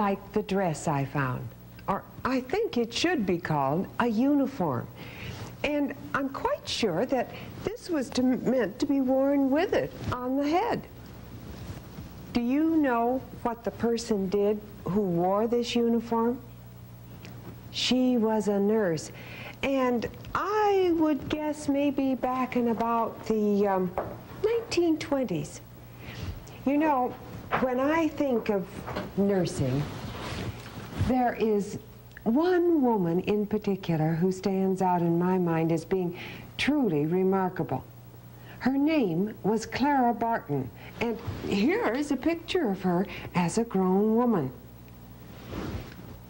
like the dress I found, or I think it should be called a uniform. And I'm quite sure that this was meant to be worn with it on the head. Do you know what the person did who wore this uniform? She was a nurse, and I would guess maybe back in about the 1920s. You know, when I think of nursing, there is one woman in particular who stands out in my mind as being truly remarkable. Her name was Clara Barton, and here is a picture of her as a grown woman.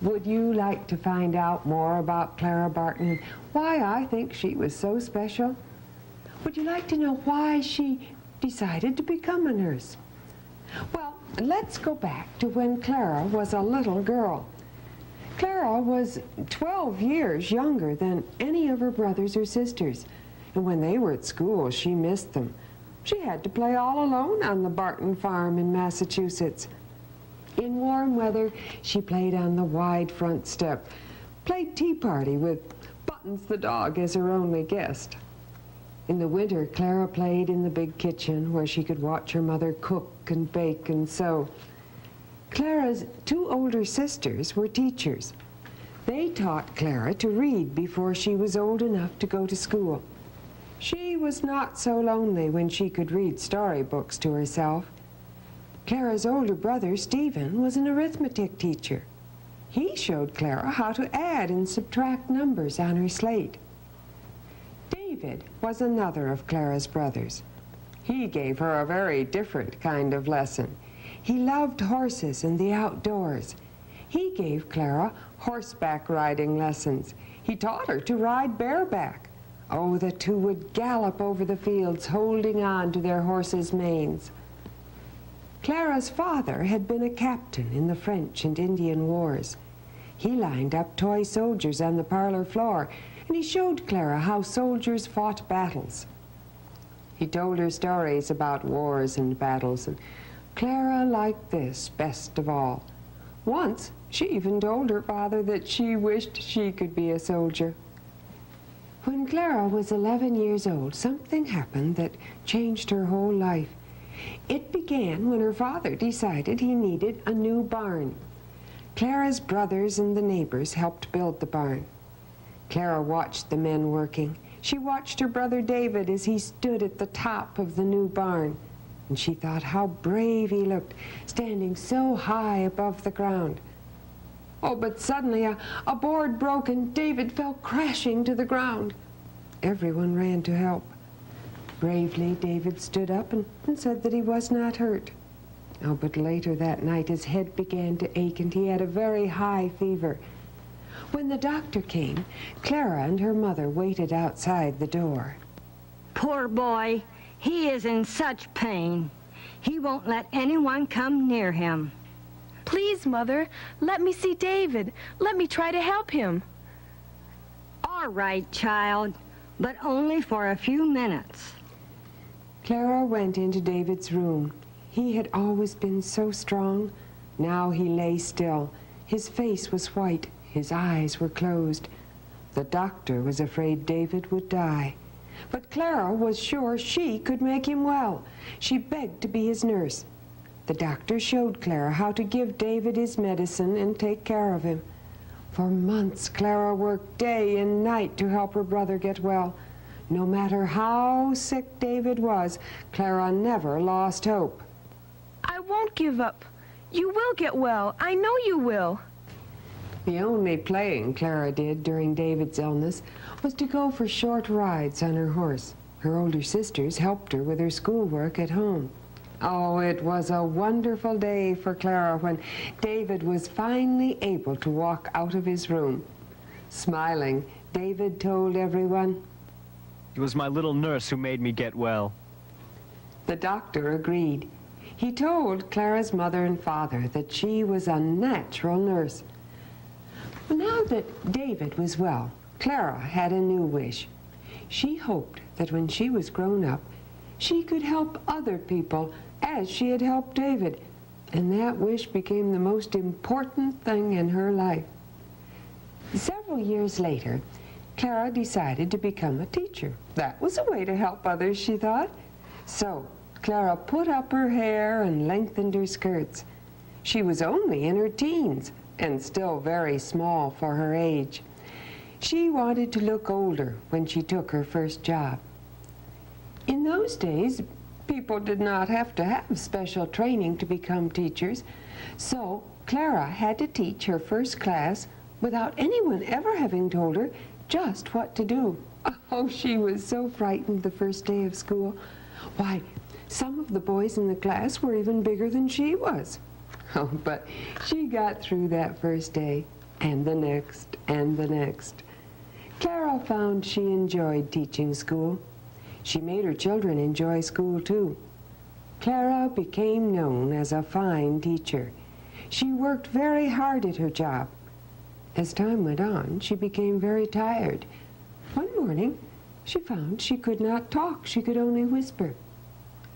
Would you like to find out more about Clara Barton and why I think she was so special? Would you like to know why she decided to become a nurse? Well, let's go back to when Clara was a little girl. Clara was 12 years younger than any of her brothers or sisters, and when they were at school, she missed them. She had to play all alone on the Barton farm in Massachusetts. In warm weather, she played on the wide front step, played tea party with Buttons the dog as her only guest. In the winter, Clara played in the big kitchen where she could watch her mother cook and bake and sew. Clara's two older sisters were teachers. They taught Clara to read before she was old enough to go to school. She was not so lonely when she could read storybooks to herself. Clara's older brother, Stephen, was an arithmetic teacher. He showed Clara how to add and subtract numbers on her slate. David was another of Clara's brothers. He gave her a very different kind of lesson. He loved horses and the outdoors. He gave Clara horseback riding lessons. He taught her to ride bareback. Oh, the two would gallop over the fields, holding on to their horses' manes. Clara's father had been a captain in the French and Indian Wars. He lined up toy soldiers on the parlor floor, and he showed Clara how soldiers fought battles. He told her stories about wars and battles, and Clara liked this best of all. Once, she even told her father that she wished she could be a soldier. When Clara was 11 years old, something happened that changed her whole life. It began when her father decided he needed a new barn. Clara's brothers and the neighbors helped build the barn. Clara watched the men working. She watched her brother David as he stood at the top of the new barn, and she thought how brave he looked, standing so high above the ground. Oh, but suddenly a board broke and David fell crashing to the ground. Everyone ran to help. Bravely, David stood up and said that he was not hurt. Oh, but later that night his head began to ache and he had a very high fever. When the doctor came, Clara and her mother waited outside the door. Poor boy, he is in such pain. He won't let anyone come near him. Please, Mother, let me see David. Let me try to help him. All right, child, but only for a few minutes. Clara went into David's room. He had always been so strong. Now he lay still. His face was white. His eyes were closed. The doctor was afraid David would die. But Clara was sure she could make him well. She begged to be his nurse. The doctor showed Clara how to give David his medicine and take care of him. For months, Clara worked day and night to help her brother get well. No matter how sick David was, Clara never lost hope. I won't give up. You will get well. I know you will. The only playing Clara did during David's illness was to go for short rides on her horse. Her older sisters helped her with her schoolwork at home. Oh, it was a wonderful day for Clara when David was finally able to walk out of his room. Smiling, David told everyone, "It was my little nurse who made me get well." The doctor agreed. He told Clara's mother and father that she was a natural nurse. Now that David was well, Clara had a new wish. She hoped that when she was grown up, she could help other people as she had helped David. and that wish became the most important thing in her life. Several years later, Clara decided to become a teacher. That was a way to help others, she thought. So, Clara put up her hair and lengthened her skirts. She was only in her teens and still very small for her age. She wanted to look older when she took her first job. In those days, people did not have to have special training to become teachers, so Clara had to teach her first class without anyone ever having told her just what to do. Oh, she was so frightened the first day of school. Why, some of the boys in the class were even bigger than she was. Oh, but she got through that first day, and the next, and the next. Clara found she enjoyed teaching school. She made her children enjoy school, too. Clara became known as a fine teacher. She worked very hard at her job. As time went on, she became very tired. One morning, she found she could not talk. She could only whisper.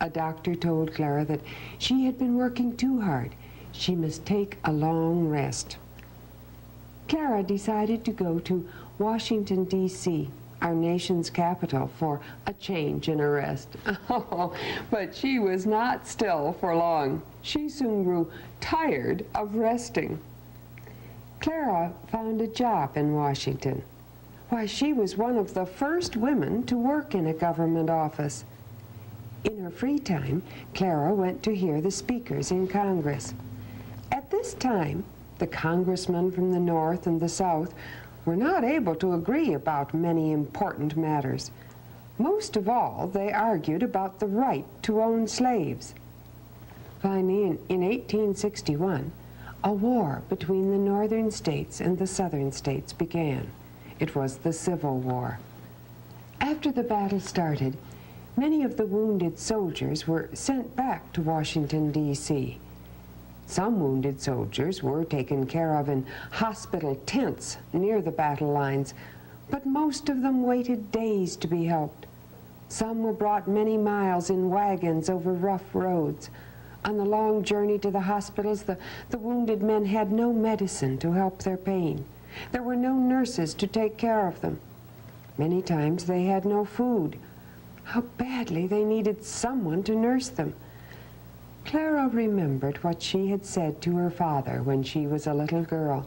A doctor told Clara that she had been working too hard. She must take a long rest. Clara decided to go to Washington, D.C., our nation's capital, for a change and a rest. Oh, but she was not still for long. She soon grew tired of resting. Clara found a job in Washington. Why, she was one of the first women to work in a government office. In her free time, Clara went to hear the speakers in Congress. At this time, the congressmen from the North and the South were not able to agree about many important matters. Most of all, they argued about the right to own slaves. Finally, in 1861, a war between the northern states and the southern states began. It was the Civil War. After the battle started, many of the wounded soldiers were sent back to Washington, D.C. Some wounded soldiers were taken care of in hospital tents near the battle lines, but most of them waited days to be helped. Some were brought many miles in wagons over rough roads. On the long journey to the hospitals, the wounded men had no medicine to help their pain. There were no nurses to take care of them. Many times they had no food. How badly they needed someone to nurse them. Clara remembered what she had said to her father when she was a little girl,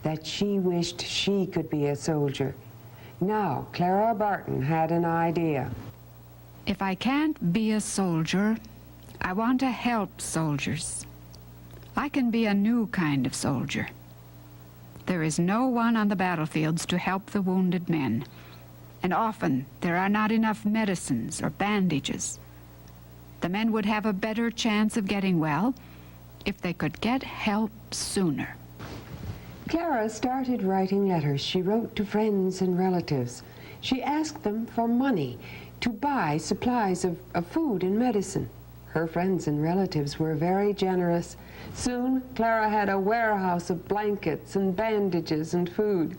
that she wished she could be a soldier. Now, Clara Barton had an idea. If I can't be a soldier, I want to help soldiers. I can be a new kind of soldier. There is no one on the battlefields to help the wounded men, and often there are not enough medicines or bandages. The men would have a better chance of getting well if they could get help sooner. Clara started writing letters she wrote to friends and relatives. She asked them for money to buy supplies of food and medicine. Her friends and relatives were very generous. Soon, Clara had a warehouse of blankets and bandages and food.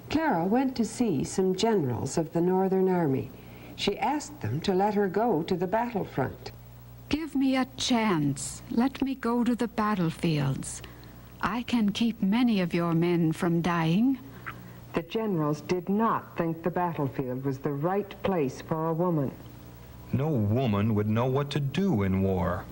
Clara went to see some generals of the Northern Army. She asked them to let her go to the battlefront. Give me a chance. Let me go to the battlefields. I can keep many of your men from dying. The generals did not think the battlefield was the right place for a woman. No woman would know what to do in war.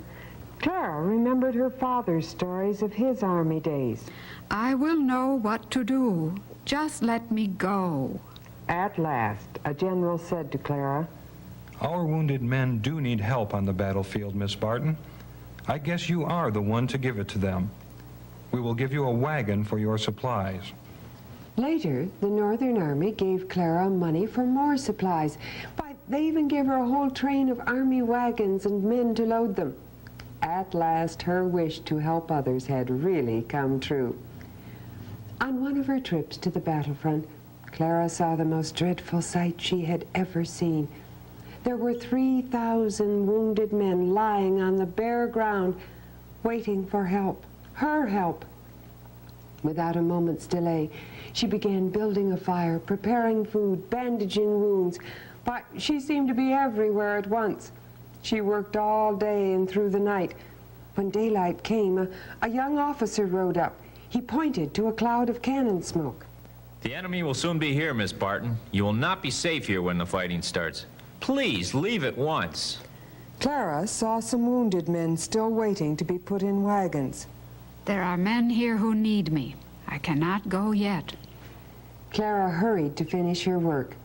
Clara remembered her father's stories of his army days. I will know what to do. Just let me go. At last, a general said to Clara, Our wounded men do need help on the battlefield, Miss Barton. I guess you are the one to give it to them. We will give you a wagon for your supplies. Later, the Northern Army gave Clara money for more supplies. Why, they even gave her a whole train of army wagons and men to load them. At last, her wish to help others had really come true. On one of her trips to the battlefront, Clara saw the most dreadful sight she had ever seen. There were 3,000 wounded men lying on the bare ground, waiting for help, her help. Without a moment's delay, she began building a fire, preparing food, bandaging wounds. But she seemed to be everywhere at once. She worked all day and through the night. When daylight came, a young officer rode up. He pointed to a cloud of cannon smoke. The enemy will soon be here, Miss Barton. You will not be safe here when the fighting starts. Please, leave at once. Clara saw some wounded men still waiting to be put in wagons. There are men here who need me. I cannot go yet. Clara hurried to finish her work.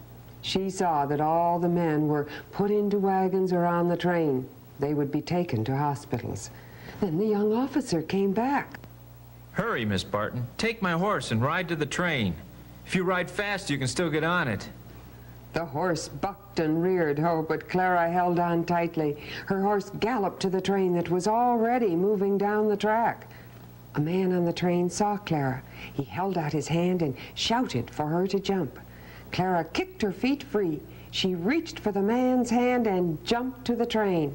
She saw that all the men were put into wagons or on the train. They would be taken to hospitals. Then the young officer came back. Hurry, Miss Barton. Take my horse and ride to the train. If you ride fast, you can still get on it. The horse bucked and reared, but Clara held on tightly. Her horse galloped to the train that was already moving down the track. A man on the train saw Clara. He held out his hand and shouted for her to jump. Clara kicked her feet free. She reached for the man's hand and jumped to the train.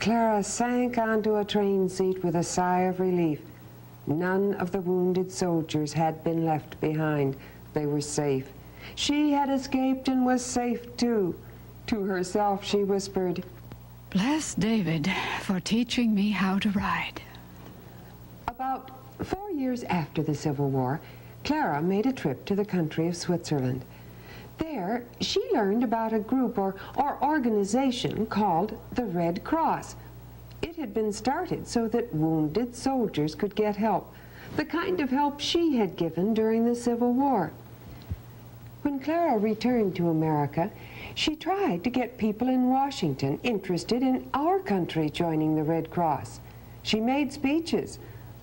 Clara sank onto a train seat with a sigh of relief. None of the wounded soldiers had been left behind. They were safe. She had escaped and was safe too. To herself she whispered, Bless David for teaching me how to ride. About 4 years after the Civil War, Clara made a trip to the country of Switzerland. There, she learned about a group or organization called the Red Cross. It had been started so that wounded soldiers could get help, the kind of help she had given during the Civil War. When Clara returned to America, she tried to get people in Washington interested in our country joining the Red Cross. She made speeches,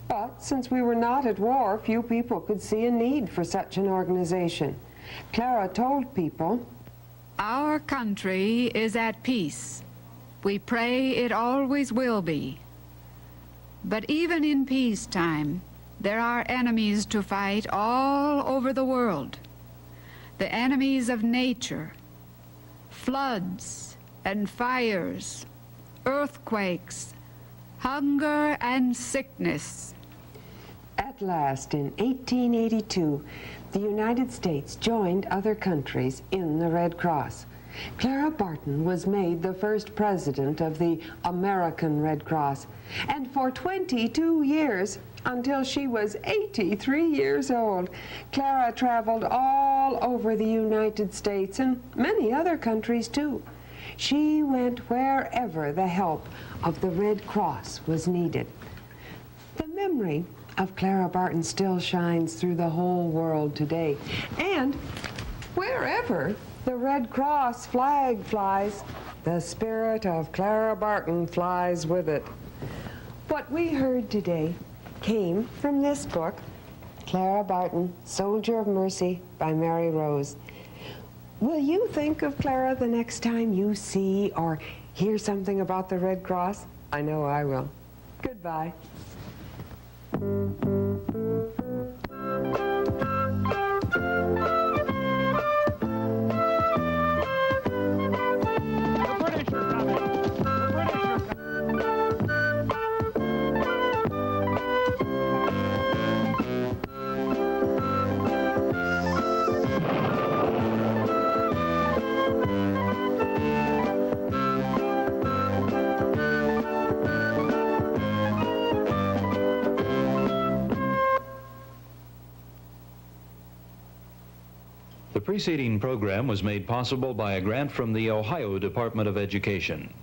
but since we were not at war, few people could see a need for such an organization. Clara told people, Our country is at peace. We pray it always will be. But even in peacetime, there are enemies to fight all over the world. The enemies of nature, floods and fires, earthquakes, hunger and sickness. At last, in 1882, the United States joined other countries in the Red Cross. Clara Barton was made the first president of the American Red Cross, and for 22 years, until she was 83 years old, Clara traveled all over the United States and many other countries too. She went wherever the help of the Red Cross was needed. The memory of Clara Barton still shines through the whole world today. And wherever the Red Cross flag flies, the spirit of Clara Barton flies with it. What we heard today came from this book, Clara Barton, Soldier of Mercy by Mary Rose. Will you think of Clara the next time you see or hear something about the Red Cross? I know I will. Goodbye. The preceding program was made possible by a grant from the Ohio Department of Education.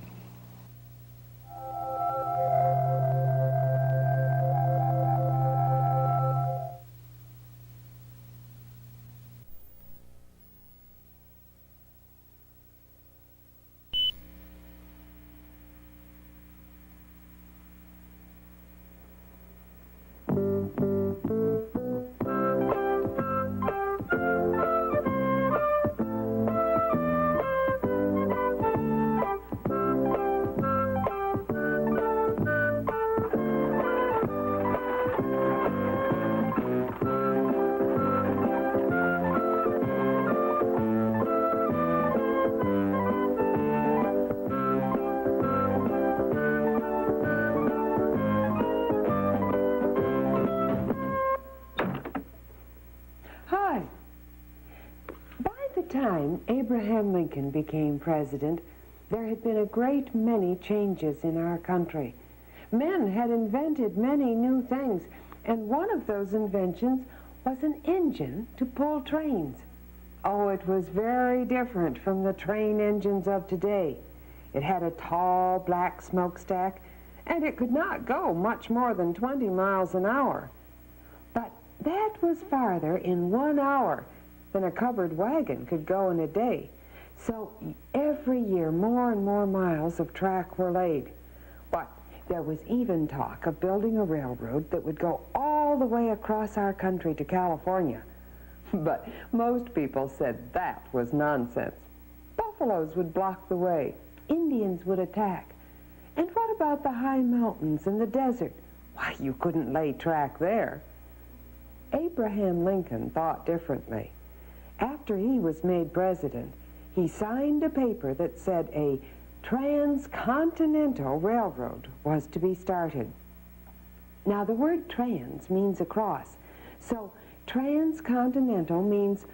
Time Abraham Lincoln became president, there had been a great many changes in our country. Men had invented many new things, and one of those inventions was an engine to pull trains. Oh, it was very different from the train engines of today. It had a tall black smokestack, and it could not go much more than 20 miles an hour. But that was farther in 1 hour than a covered wagon could go in a day. So every year more and more miles of track were laid. But there was even talk of building a railroad that would go all the way across our country to California. But most people said that was nonsense. Buffaloes would block the way. Indians would attack. And what about the high mountains and the desert? Why, you couldn't lay track there. Abraham Lincoln thought differently. After he was made president, he signed a paper that said a transcontinental railroad was to be started. Now, the word trans means across, so transcontinental means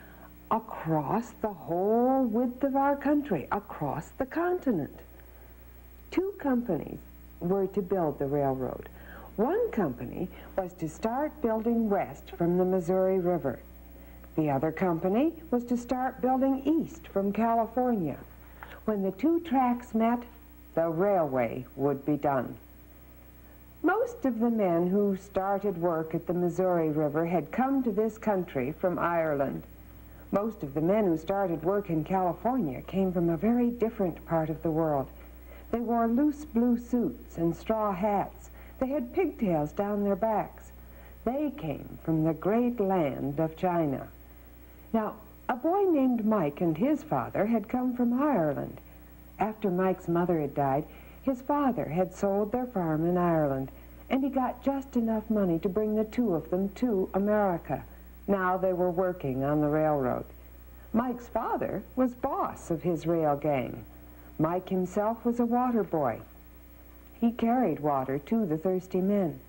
across the whole width of our country, across the continent. 2 companies were to build the railroad. One company was to start building west from the Missouri River. The other company was to start building east from California. When the 2 tracks met, the railway would be done. Most of the men who started work at the Missouri River had come to this country from Ireland. Most of the men who started work in California came from a very different part of the world. They wore loose blue suits and straw hats. They had pigtails down their backs. They came from the great land of China. Now, a boy named Mike and his father had come from Ireland. After Mike's mother had died, his father had sold their farm in Ireland, and he got just enough money to bring the 2 of them to America. Now they were working on the railroad. Mike's father was boss of his rail gang. Mike himself was a water boy. He carried water to the thirsty men.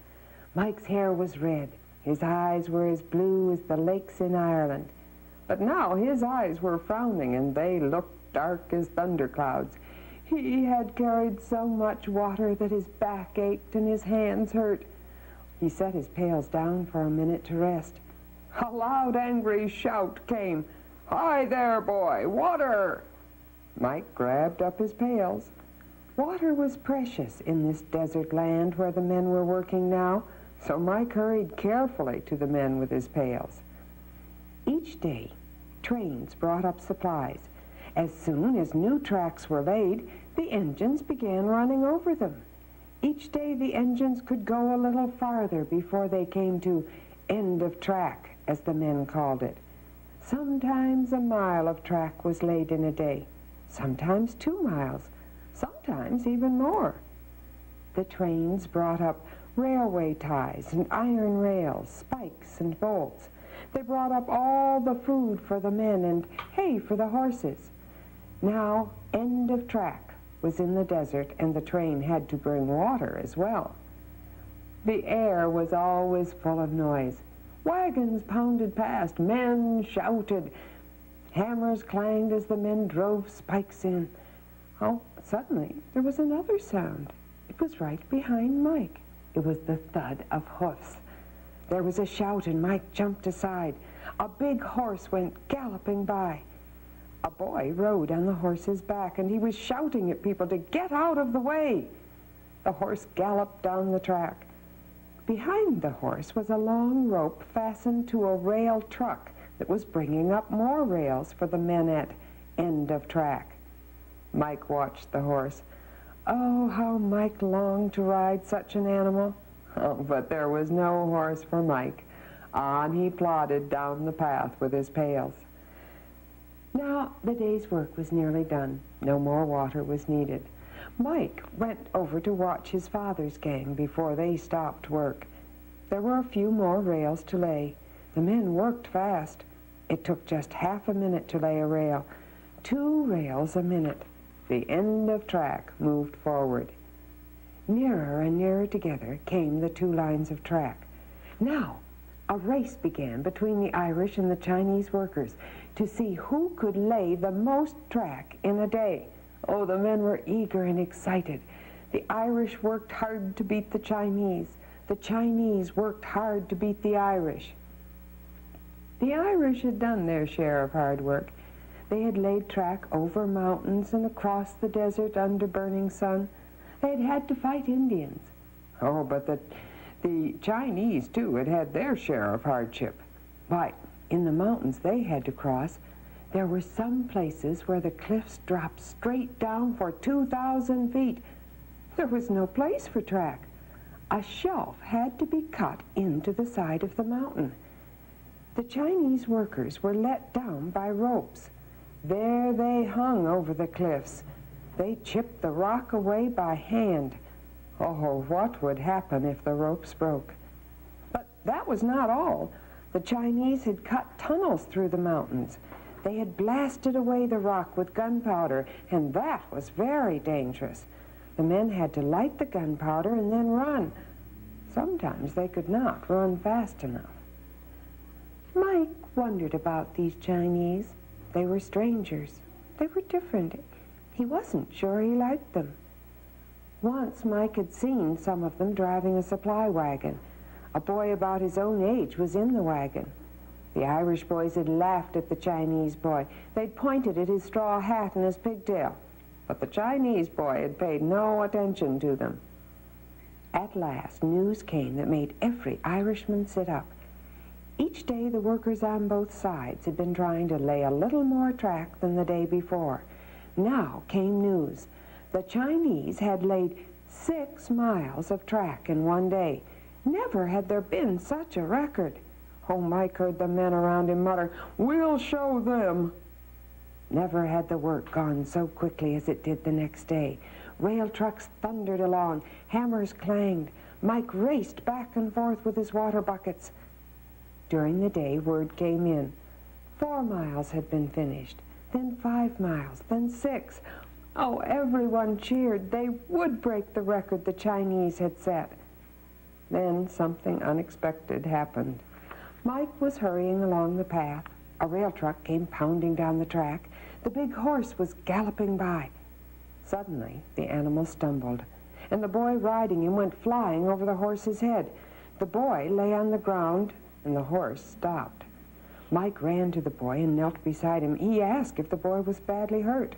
Mike's hair was red. His eyes were as blue as the lakes in Ireland. But now his eyes were frowning, and they looked dark as thunderclouds. He had carried so much water that his back ached and his hands hurt. He set his pails down for a minute to rest. A loud, angry shout came. "Hi there, boy! Water!" Mike grabbed up his pails. Water was precious in this desert land where the men were working now, so Mike hurried carefully to the men with his pails. Each day, trains brought up supplies. As soon as new tracks were laid, the engines began running over them. Each day the engines could go a little farther before they came to end of track, as the men called it. Sometimes a mile of track was laid in a day, sometimes 2 miles, sometimes even more. The trains brought up railway ties and iron rails, spikes and bolts. They brought up all the food for the men and hay for the horses. Now, end of track was in the desert, and the train had to bring water as well. The air was always full of noise. Wagons pounded past, men shouted, hammers clanged as the men drove spikes in. Oh, suddenly there was another sound. It was right behind Mike. It was the thud of hoofs. There was a shout, and Mike jumped aside. A big horse went galloping by. A boy rode on the horse's back, and he was shouting at people to get out of the way. The horse galloped down the track. Behind the horse was a long rope fastened to a rail truck that was bringing up more rails for the men at end of track. Mike watched the horse. Oh, how Mike longed to ride such an animal. Oh, but there was no horse for Mike. On he plodded down the path with his pails. Now the day's work was nearly done. No more water was needed. Mike went over to watch his father's gang before they stopped work. There were a few more rails to lay. The men worked fast. It took just half a minute to lay a rail. 2 rails a minute. The end of track moved forward. Nearer and nearer together came the 2 lines of track. Now, a race began between the Irish and the Chinese workers to see who could lay the most track in a day. Oh, the men were eager and excited. The Irish worked hard to beat the Chinese. The Chinese worked hard to beat the Irish. The Irish had done their share of hard work. They had laid track over mountains and across the desert under burning sun. They had had to fight Indians. Oh, but the Chinese, too, had had their share of hardship. Why, in the mountains they had to cross, there were some places where the cliffs dropped straight down for 2,000 feet. There was no place for track. A shelf had to be cut into the side of the mountain. The Chinese workers were let down by ropes. There they hung over the cliffs. They chipped the rock away by hand. Oh, what would happen if the ropes broke? But that was not all. The Chinese had cut tunnels through the mountains. They had blasted away the rock with gunpowder, and that was very dangerous. The men had to light the gunpowder and then run. Sometimes they could not run fast enough. Mike wondered about these Chinese. They were strangers. They were different. He wasn't sure he liked them. Once Mike had seen some of them driving a supply wagon. A boy about his own age was in the wagon. The Irish boys had laughed at the Chinese boy. They'd pointed at his straw hat and his pigtail. But the Chinese boy had paid no attention to them. At last, news came that made every Irishman sit up. Each day, the workers on both sides had been trying to lay a little more track than the day before. Now came news. The Chinese had laid 6 miles of track in one day. Never had there been such a record. Oh, Mike heard the men around him mutter, "We'll show them." Never had the work gone so quickly as it did the next day. Rail trucks thundered along, hammers clanged. Mike raced back and forth with his water buckets. During the day, word came in. 4 miles had been finished, then 5 miles, then 6. Oh, everyone cheered. They would break the record the Chinese had set. Then something unexpected happened. Mike was hurrying along the path. A rail truck came pounding down the track. The big horse was galloping by. Suddenly, the animal stumbled, and the boy riding him went flying over the horse's head. The boy lay on the ground, and the horse stopped. Mike ran to the boy and knelt beside him. He asked if the boy was badly hurt.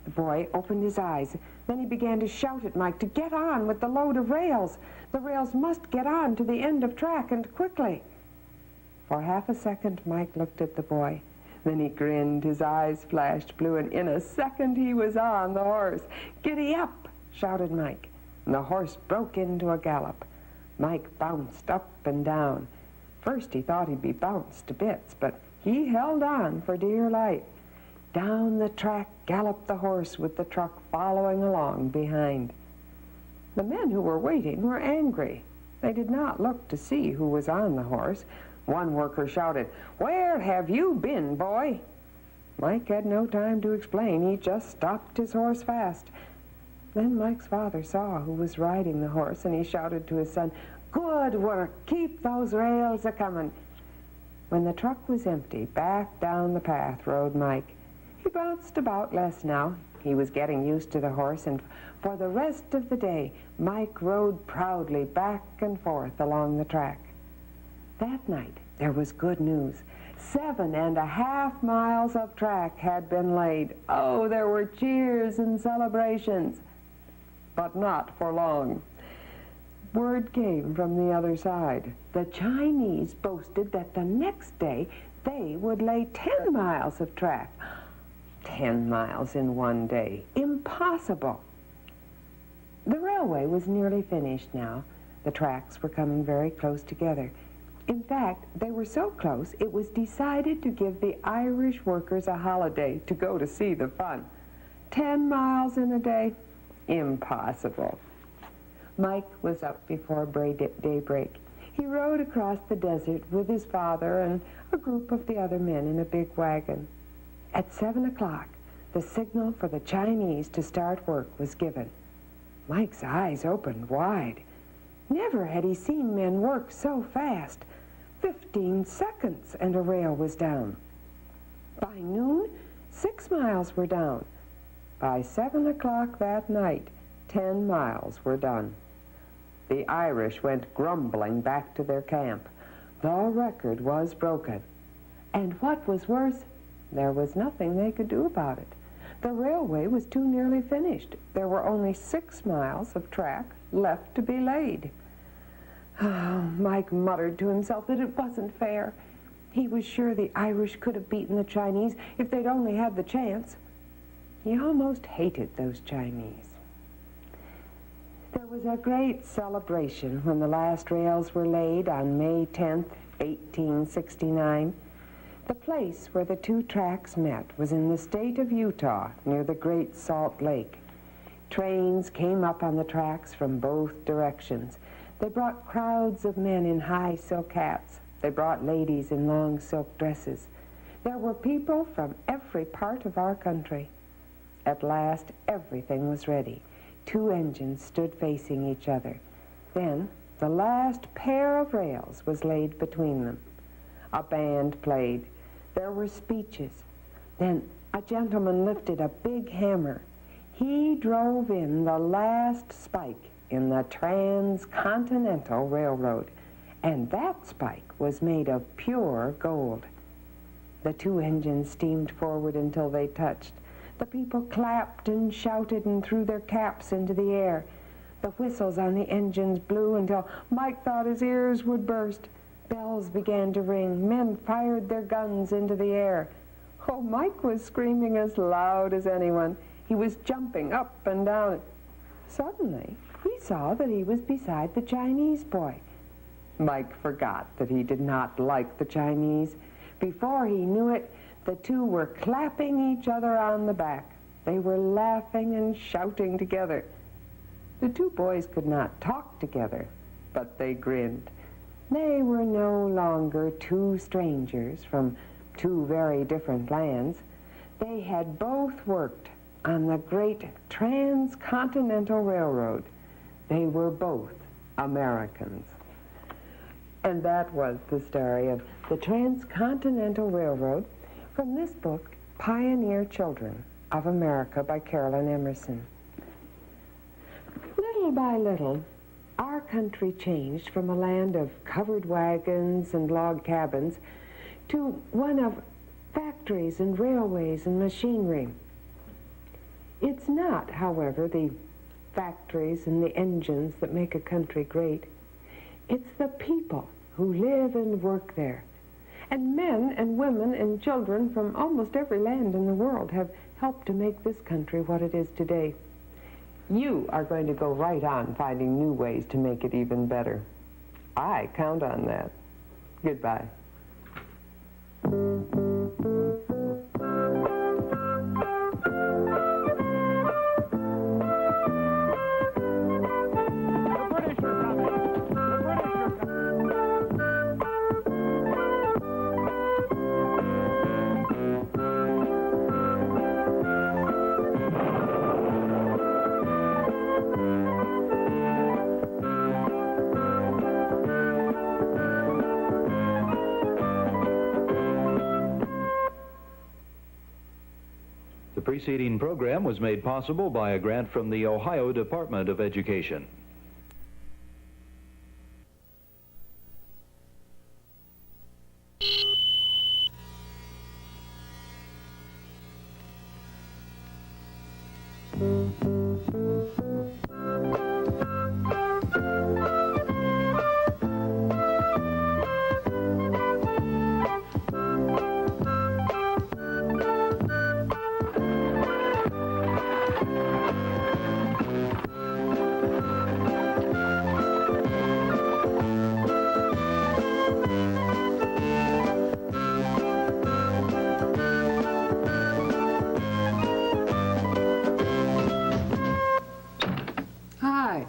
The boy opened his eyes. Then he began to shout at Mike to get on with the load of rails. The rails must get on to the end of track, and quickly. For half a second, Mike looked at the boy. Then he grinned, his eyes flashed blue, and in a second he was on the horse. "Giddy up!" shouted Mike, and the horse broke into a gallop. Mike bounced up and down. First he thought he'd be bounced to bits, but he held on for dear life. Down the track galloped the horse with the truck following along behind. The men who were waiting were angry. They did not look to see who was on the horse. One worker shouted, "Where have you been, boy?" Mike had no time to explain. He just stopped his horse fast. Then Mike's father saw who was riding the horse, and he shouted to his son, "Good work! Keep those rails a-comin'." When the truck was empty, back down the path rode Mike. He bounced about less now. He was getting used to the horse, and for the rest of the day, Mike rode proudly back and forth along the track. That night, there was good news. 7.5 miles of track had been laid. Oh, there were cheers and celebrations. But not for long. Word came from the other side. The Chinese boasted that the next day they would lay 10 miles of track. 10 miles in one day. Impossible. The railway was nearly finished now. The tracks were coming very close together. In fact, they were so close, it was decided to give the Irish workers a holiday to go to see the fun. 10 miles in a day? Impossible. Mike was up before daybreak. He rode across the desert with his father and a group of the other men in a big wagon. At 7 o'clock, the signal for the Chinese to start work was given. Mike's eyes opened wide. Never had he seen men work so fast. 15 seconds and a rail was down. By noon, 6 miles were down. By 7 o'clock that night, 10 miles were done. The Irish went grumbling back to their camp. The record was broken. And what was worse, there was nothing they could do about it. The railway was too nearly finished. There were only 6 miles of track left to be laid. Mike muttered to himself that it wasn't fair. He was sure the Irish could have beaten the Chinese if they'd only had the chance. He almost hated those Chinese. There was a great celebration when the last rails were laid on May 10th, 1869. The place where the 2 tracks met was in the state of Utah, near the Great Salt Lake. Trains came up on the tracks from both directions. They brought crowds of men in high silk hats. They brought ladies in long silk dresses. There were people from every part of our country. At last, everything was ready. 2 engines stood facing each other. Then, the last pair of rails was laid between them. A band played. There were speeches. Then, a gentleman lifted a big hammer. He drove in the last spike in the Transcontinental Railroad, and that spike was made of pure gold. The 2 engines steamed forward until they touched. The people clapped and shouted and threw their caps into the air. The whistles on the engines blew until Mike thought his ears would burst. Bells began to ring. Men fired their guns into the air. Oh, Mike was screaming as loud as anyone. He was jumping up and down. Suddenly, he saw that he was beside the Chinese boy. Mike forgot that he did not like the Chinese. Before he knew it, the 2 were clapping each other on the back. They were laughing and shouting together. The 2 boys could not talk together, but they grinned. They were no longer 2 strangers from 2 very different lands. They had both worked on the great Transcontinental Railroad. They were both Americans. And that was the story of the Transcontinental Railroad from this book, Pioneer Children of America by Carolyn Emerson. Little by little, our country changed from a land of covered wagons and log cabins to one of factories and railways and machinery. It's not, however, the factories and the engines that make a country great. It's the people who live and work there. And men and women and children from almost every land in the world have helped to make this country what it is today. You are going to go right on finding new ways to make it even better. I count on that. Goodbye. The preceding program was made possible by a grant from the Ohio Department of Education. Hi.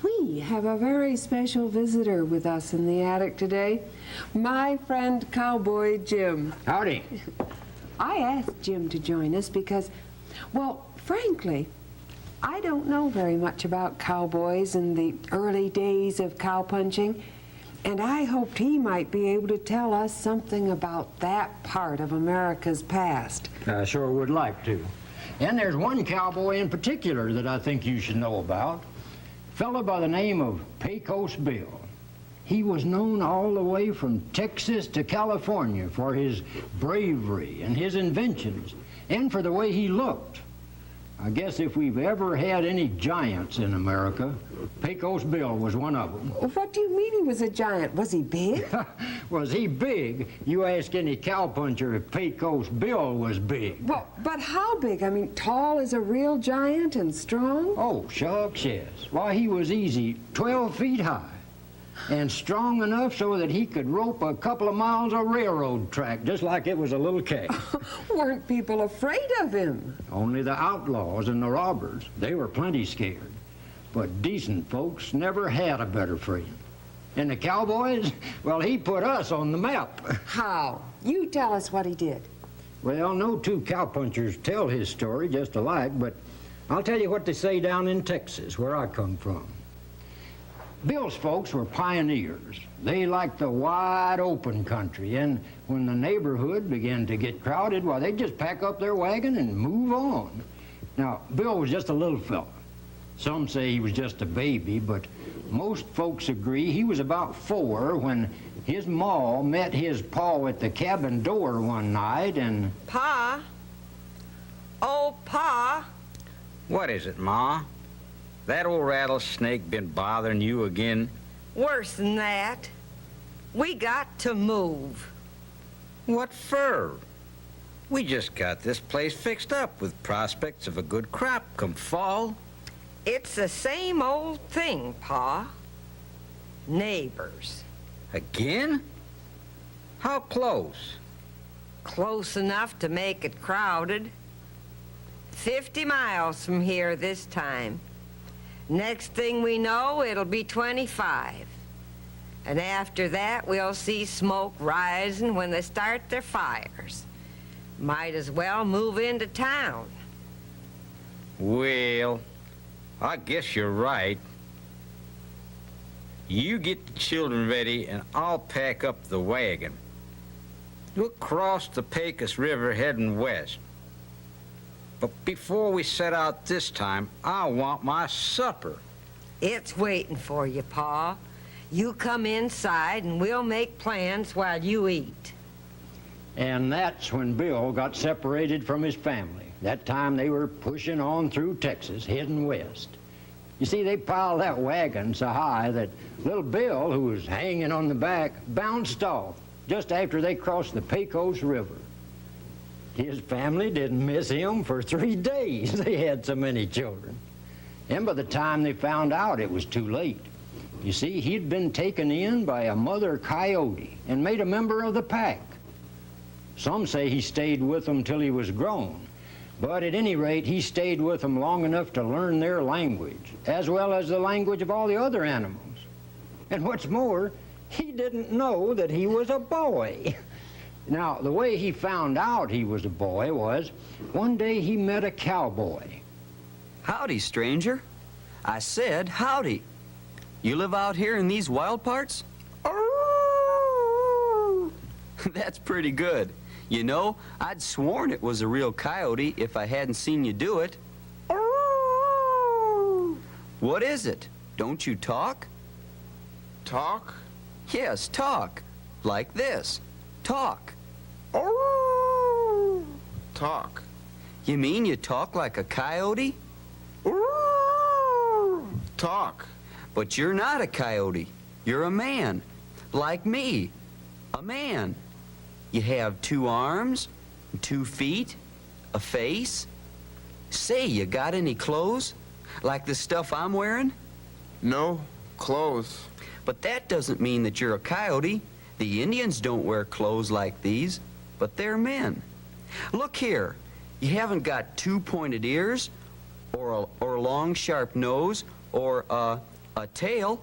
We have a very special visitor with us in the attic today. My friend Cowboy Jim. Howdy. I asked Jim to join us because, well, frankly, I don't know very much about cowboys and the early days of cowpunching, and I hoped he might be able to tell us something about that part of America's past. I sure would like to. And there's one cowboy in particular that I think you should know about. A fellow by the name of Pecos Bill. He was known all the way from Texas to California for his bravery and his inventions, and for the way he looked. I guess if we've ever had any giants in America, Pecos Bill was one of them. What do you mean he was a giant? Was he big? Was he big? You ask any cowpuncher if Pecos Bill was big. Well, but how big? I mean, tall as a real giant and strong? Oh, shucks, yes. Why, he was easy 12 feet high and strong enough so that he could rope a couple of miles of railroad track just like it was a little cat. Weren't people afraid of him? Only the outlaws and the robbers. They were plenty scared. But decent folks never had a better friend. And the cowboys, well, he put us on the map. How? You tell us what he did. Well, no two cowpunchers tell his story just alike, but I'll tell you what they say down in Texas, where I come from. Bill's folks were pioneers. They liked the wide open country, and when the neighborhood began to get crowded, well, they'd just pack up their wagon and move on. Now, Bill was just a little fella. Some say he was just a baby, but most folks agree he was about 4 when his ma met his pa at the cabin door one night and... Pa? Oh, Pa? What is it, Ma? That old rattlesnake been bothering you again? Worse than that. We got to move. What for? We just got this place fixed up with prospects of a good crop come fall. It's the same old thing, Pa. Neighbors. Again? How close? Close enough to make it crowded. 50 miles from here this time. Next thing we know, it'll be 25. And after that, we'll see smoke rising when they start their fires. Might as well move into town. Well, I guess you're right. You get the children ready and I'll pack up the wagon. We'll cross the Pecos River heading west. But before we set out this time, I want my supper. It's waiting for you, Pa. You come inside and we'll make plans while you eat. And that's when Bill got separated from his family. That time they were pushing on through Texas, heading west. You see, they piled that wagon so high that little Bill, who was hanging on the back, bounced off just after they crossed the Pecos River. His family didn't miss him for 3 days. They had so many children. And by the time they found out, it was too late. You see, he'd been taken in by a mother coyote and made a member of the pack. Some say he stayed with them till he was grown. But at any rate, he stayed with them long enough to learn their language, as well as the language of all the other animals. And what's more, he didn't know that he was a boy. Now, the way he found out he was a boy was, one day he met a cowboy. Howdy, stranger. I said howdy. You live out here in these wild parts? That's pretty good. You know, I'd sworn it was a real coyote if I hadn't seen you do it. What is it? Don't you talk? Talk? Yes, talk. Like this. Talk. Talk. You mean you talk like a coyote? Talk. But you're not a coyote. You're a man. Like me. A man. You have 2 arms, 2 feet, a face. Say, you got any clothes? Like the stuff I'm wearing? No clothes. But that doesn't mean that you're a coyote. The Indians don't wear clothes like these, but they're men. Look here. You haven't got 2 pointed ears, or a long, sharp nose, or a tail.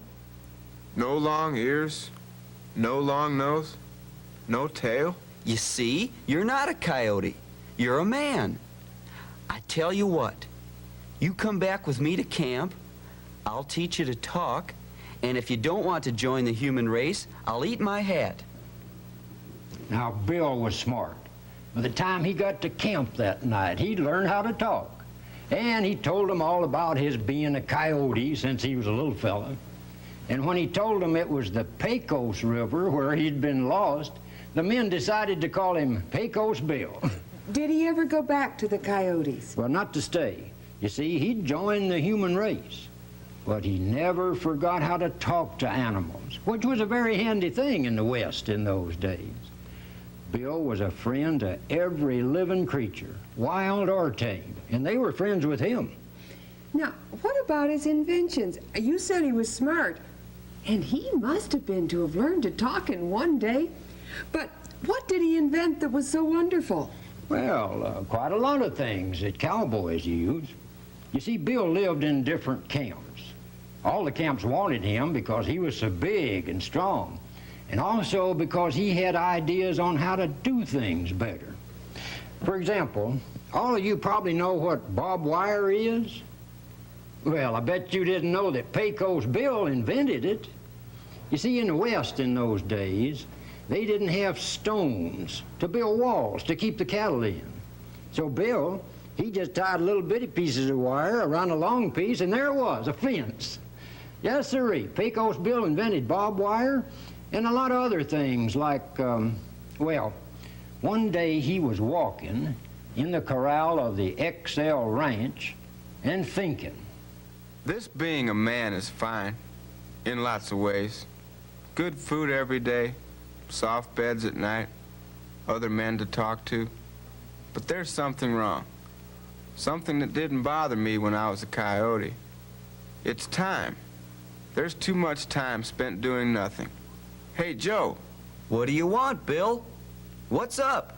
No long ears, no long nose, no tail. You see, you're not a coyote. You're a man. I tell you what, you come back with me to camp, I'll teach you to talk, and if you don't want to join the human race, I'll eat my hat. Now, Bill was smart. By the time he got to camp that night, he'd learned how to talk. And he told them all about his being a coyote since he was a little fella. And when he told them it was the Pecos River where he'd been lost, the men decided to call him Pecos Bill. Did he ever go back to the Coyotes? Well, not to stay. You see, he'd joined the human race. But he never forgot how to talk to animals, which was a very handy thing in the West in those days. Bill was a friend to every living creature, wild or tame, and they were friends with him. Now, what about his inventions? You said he was smart, and he must have been to have learned to talk in one day. But what did he invent that was so wonderful? Well, quite a lot of things that cowboys use. You see, Bill lived in different camps. All the camps wanted him because he was so big and strong, and also because he had ideas on how to do things better. For example, all of you probably know what barbed wire is. Well, I bet you didn't know that Pecos Bill invented it. You see, in the West in those days, they didn't have stones to build walls to keep the cattle in. So Bill, he just tied little bitty pieces of wire around a long piece, and there it was, a fence. Yes, sirree. Pecos Bill invented barbed wire and a lot of other things like, well, one day he was walking in the corral of the XL Ranch and thinking. This being a man is fine, in lots of ways. Good food every day, soft beds at night, other men to talk to. But there's something wrong. Something that didn't bother me when I was a coyote. It's time. There's too much time spent doing nothing. Hey, Joe. What do you want, Bill? What's up?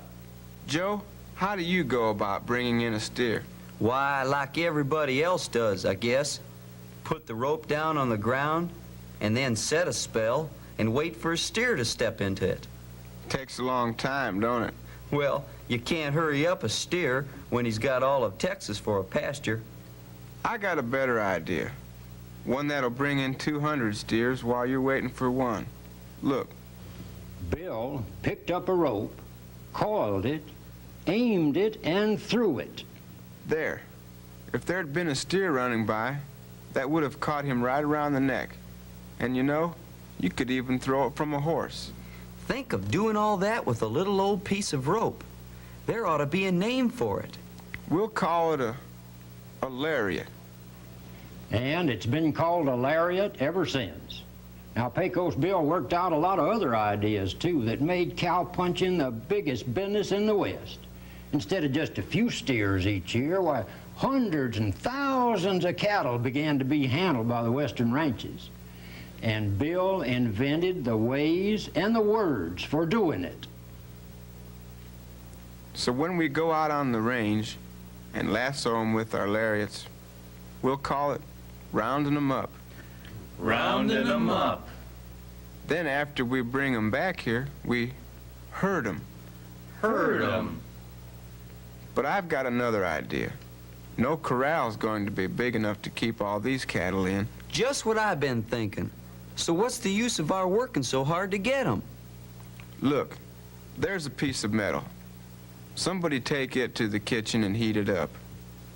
Joe, how do you go about bringing in a steer? Why, like everybody else does, I guess. Put the rope down on the ground, and then set a spell, and wait for a steer to step into it. Takes a long time, don't it? Well, you can't hurry up a steer when he's got all of Texas for a pasture. I got a better idea. One that'll bring in 200 steers while you're waiting for one. Look. Bill picked up a rope, coiled it, aimed it, and threw it. There. If there'd been a steer running by, that would have caught him right around the neck. And you know, you could even throw it from a horse. Think of doing all that with a little old piece of rope. There ought to be a name for it. We'll call it a lariat. And it's been called a lariat ever since. Now, Pecos Bill worked out a lot of other ideas, too, that made cow punching the biggest business in the West. Instead of just a few steers each year, why, hundreds and thousands of cattle began to be handled by the western ranches. And Bill invented the ways and the words for doing it. So when we go out on the range and lasso them with our lariats, we'll call it rounding them up. Rounding them up. Then after we bring them back here, we herd them. Herd them. But I've got another idea. No corral's going to be big enough to keep all these cattle in. Just what I've been thinking. So what's the use of our working so hard to get them? Look, there's a piece of metal. Somebody take it to the kitchen and heat it up.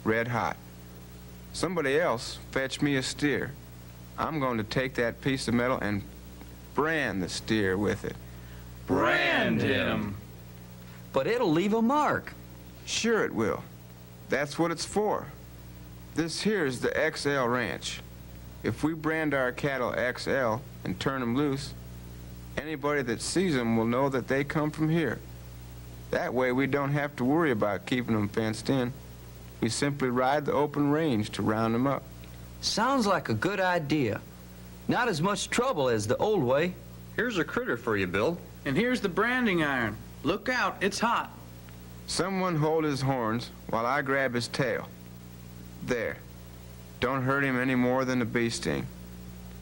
Red hot. Somebody else fetch me a steer. I'm going to take that piece of metal and brand the steer with it. Brand him. But it'll leave a mark. Sure it will. That's what it's for. This here's the XL Ranch. If we brand our cattle XL and turn them loose, anybody that sees them will know that they come from here. That way we don't have to worry about keeping them fenced in. We simply ride the open range to round them up. Sounds like a good idea. Not as much trouble as the old way. Here's a critter for you, Bill. And here's the branding iron. Look out, it's hot. Someone hold his horns while I grab his tail. There. Don't hurt him any more than a bee sting.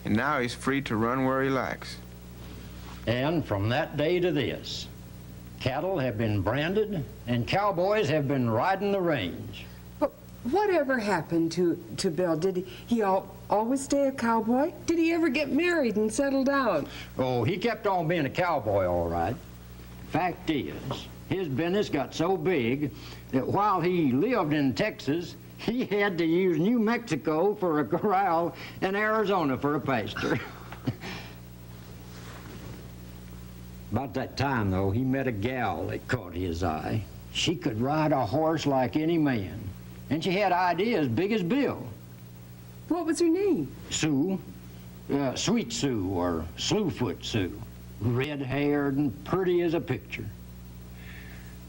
And now he's free to run where he likes. And from that day to this, cattle have been branded and cowboys have been riding the range. But whatever happened to Bill? Did he always stay a cowboy? Did he ever get married and settle down? Oh, he kept on being a cowboy, all right. Fact is, his business got so big that while he lived in Texas, he had to use New Mexico for a corral and Arizona for a pasture. About that time, though, he met a gal that caught his eye. She could ride a horse like any man, and she had ideas big as Bill. What was her name? Sue, Sweet Sue or Slewfoot Sue, red-haired and pretty as a picture.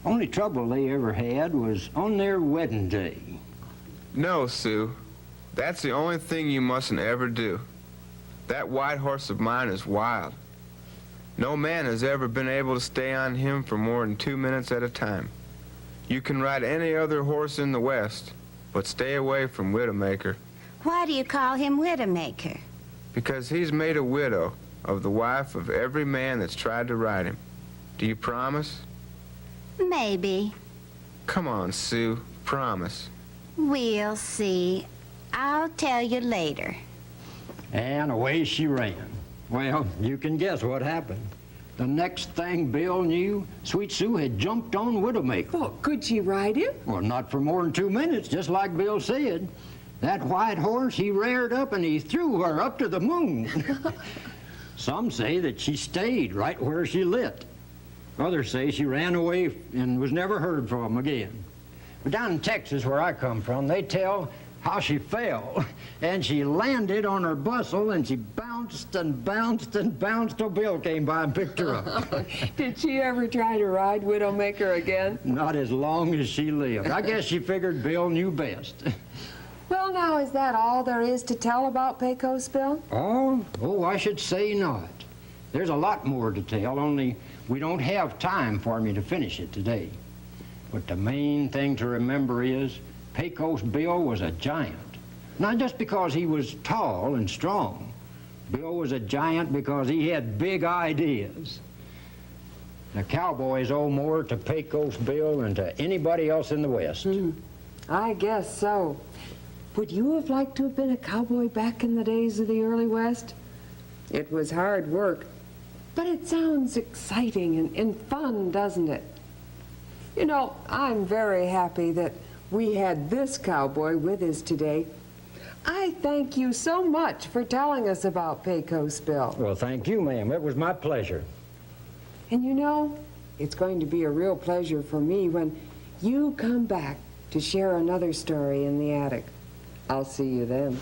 Only trouble they ever had was on their wedding day. No, Sue. That's the only thing you mustn't ever do. That white horse of mine is wild. No man has ever been able to stay on him for more than 2 minutes at a time. You can ride any other horse in the West, but stay away from Widowmaker. Why do you call him Widowmaker? Because he's made a widow of the wife of every man that's tried to ride him. Do you promise? Maybe. Come on, Sue. Promise. We'll see. I'll tell you later. And away she ran. Well, you can guess what happened. The next thing Bill knew, Sweet Sue had jumped on Widowmaker. Well, could she ride him? Well, not for more than 2 minutes, just like Bill said. That white horse, he reared up and he threw her up to the moon. Some say that she stayed right where she lit. Others say she ran away and was never heard from again. But down in Texas, where I come from, they tell how she fell. And she landed on her bustle, and she bounced and bounced and bounced till Bill came by and picked her up. Did she ever try to ride Widowmaker again? Not as long as she lived. I guess she figured Bill knew best. Well, now, is that all there is to tell about Pecos Bill? Oh, I should say not. There's a lot more to tell, only we don't have time for me to finish it today. But the main thing to remember is Pecos Bill was a giant. Not just because he was tall and strong. Bill was a giant because he had big ideas. The cowboys owe more to Pecos Bill than to anybody else in the West. I guess so. Would you have liked to have been a cowboy back in the days of the early West? It was hard work, but it sounds exciting and fun, doesn't it? You know, I'm very happy that we had this cowboy with us today. I thank you so much for telling us about Pecos Bill. Well, thank you, ma'am. It was my pleasure. And you know, it's going to be a real pleasure for me when you come back to share another story in the attic. I'll see you then.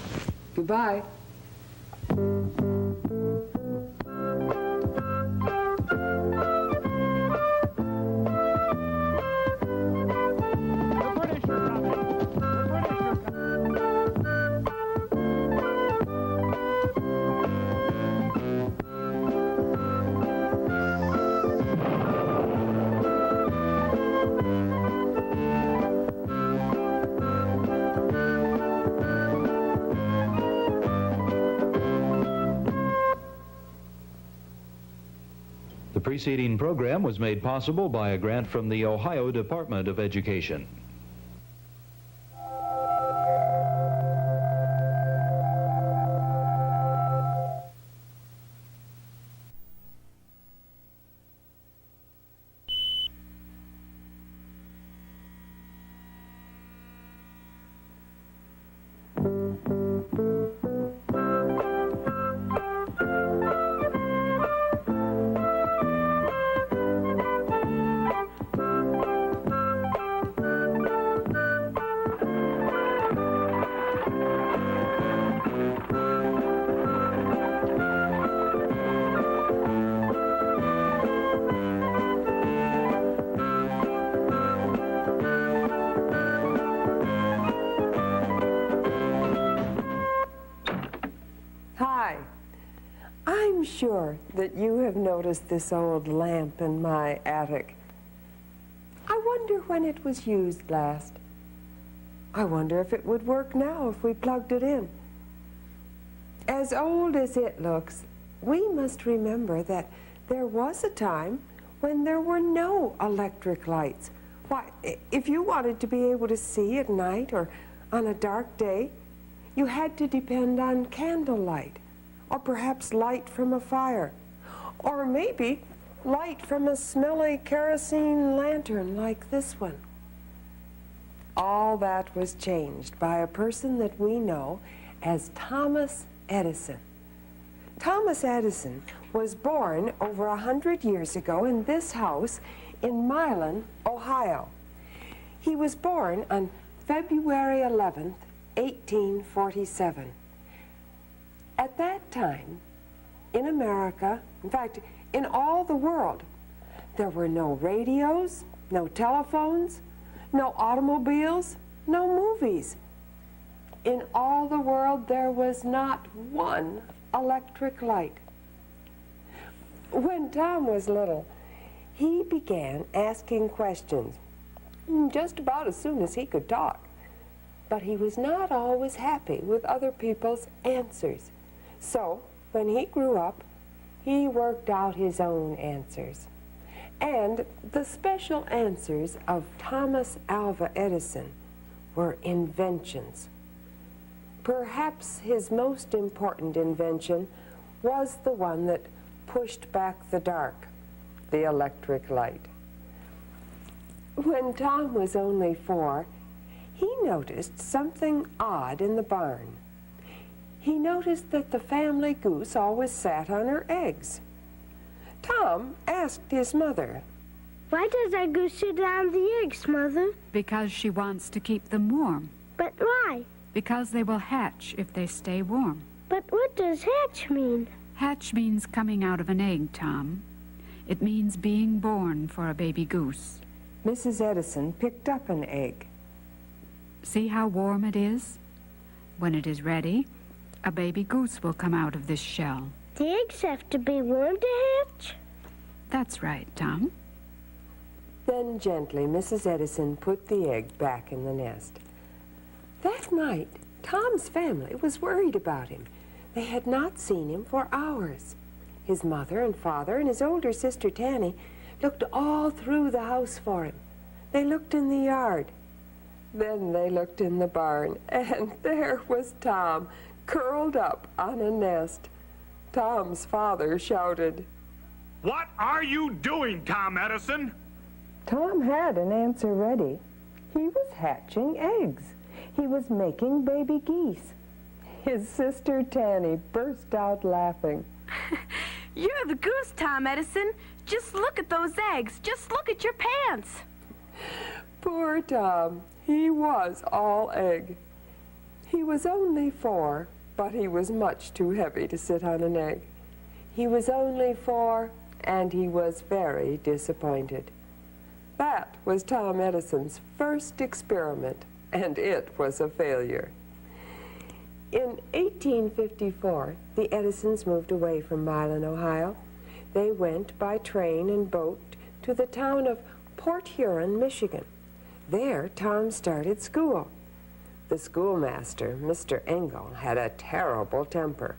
Goodbye. The preceding program was made possible by a grant from the Ohio Department of Education. Hi. I'm sure that you have noticed this old lamp in my attic. I wonder when it was used last. I wonder if it would work now if we plugged it in. As old as it looks, we must remember that there was a time when there were no electric lights. Why, if you wanted to be able to see at night or on a dark day, you had to depend on candlelight, or perhaps light from a fire, or maybe light from a smelly kerosene lantern like this one. All that was changed by a person that we know as Thomas Edison. Thomas Edison was born over 100 years ago in this house in Milan, Ohio. He was born on February 11th, 1847. At that time, in America, in fact, in all the world, there were no radios, no telephones, no automobiles, no movies. In all the world, there was not one electric light. When Tom was little, he began asking questions just about as soon as he could talk. But he was not always happy with other people's answers. So, when he grew up, he worked out his own answers. And the special answers of Thomas Alva Edison were inventions. Perhaps his most important invention was the one that pushed back the dark, the electric light. When Tom was only 4, he noticed something odd in the barn. He noticed that the family goose always sat on her eggs. Tom asked his mother, "Why does our goose sit on the eggs, Mother?" Because she wants to keep them warm. But why? Because they will hatch if they stay warm. But what does hatch mean? Hatch means coming out of an egg, Tom. It means being born for a baby goose. Mrs. Edison picked up an egg. See how warm it is? When it is ready, a baby goose will come out of this shell. The eggs have to be warm to hatch? That's right, Tom. Then gently, Mrs. Edison put the egg back in the nest. That night, Tom's family was worried about him. They had not seen him for hours. His mother and father and his older sister Tanny looked all through the house for him. They looked in the yard. Then they looked in the barn, and there was Tom, curled up on a nest. Tom's father shouted, "What are you doing, Tom Edison?" Tom had an answer ready. He was hatching eggs. He was making baby geese. His sister Tanny burst out laughing. You're the goose, Tom Edison. Just look at those eggs. Just look at your pants. Poor Tom. He was all egg. He was only 4, but he was much too heavy to sit on an egg. He was only 4, and he was very disappointed. That was Tom Edison's first experiment, and it was a failure. In 1854, the Edisons moved away from Milan, Ohio. They went by train and boat to the town of Port Huron, Michigan. There, Tom started school. The schoolmaster, Mr. Engel, had a terrible temper.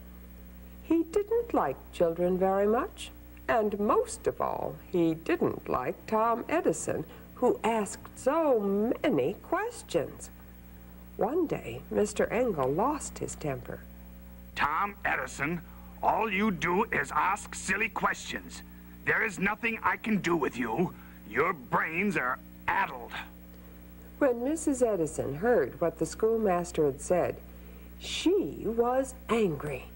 He didn't like children very much, and most of all, he didn't like Tom Edison, who asked so many questions. One day, Mr. Engel lost his temper. "Tom Edison, all you do is ask silly questions. There is nothing I can do with you. Your brains are addled." When Mrs. Edison heard what the schoolmaster had said, she was angry.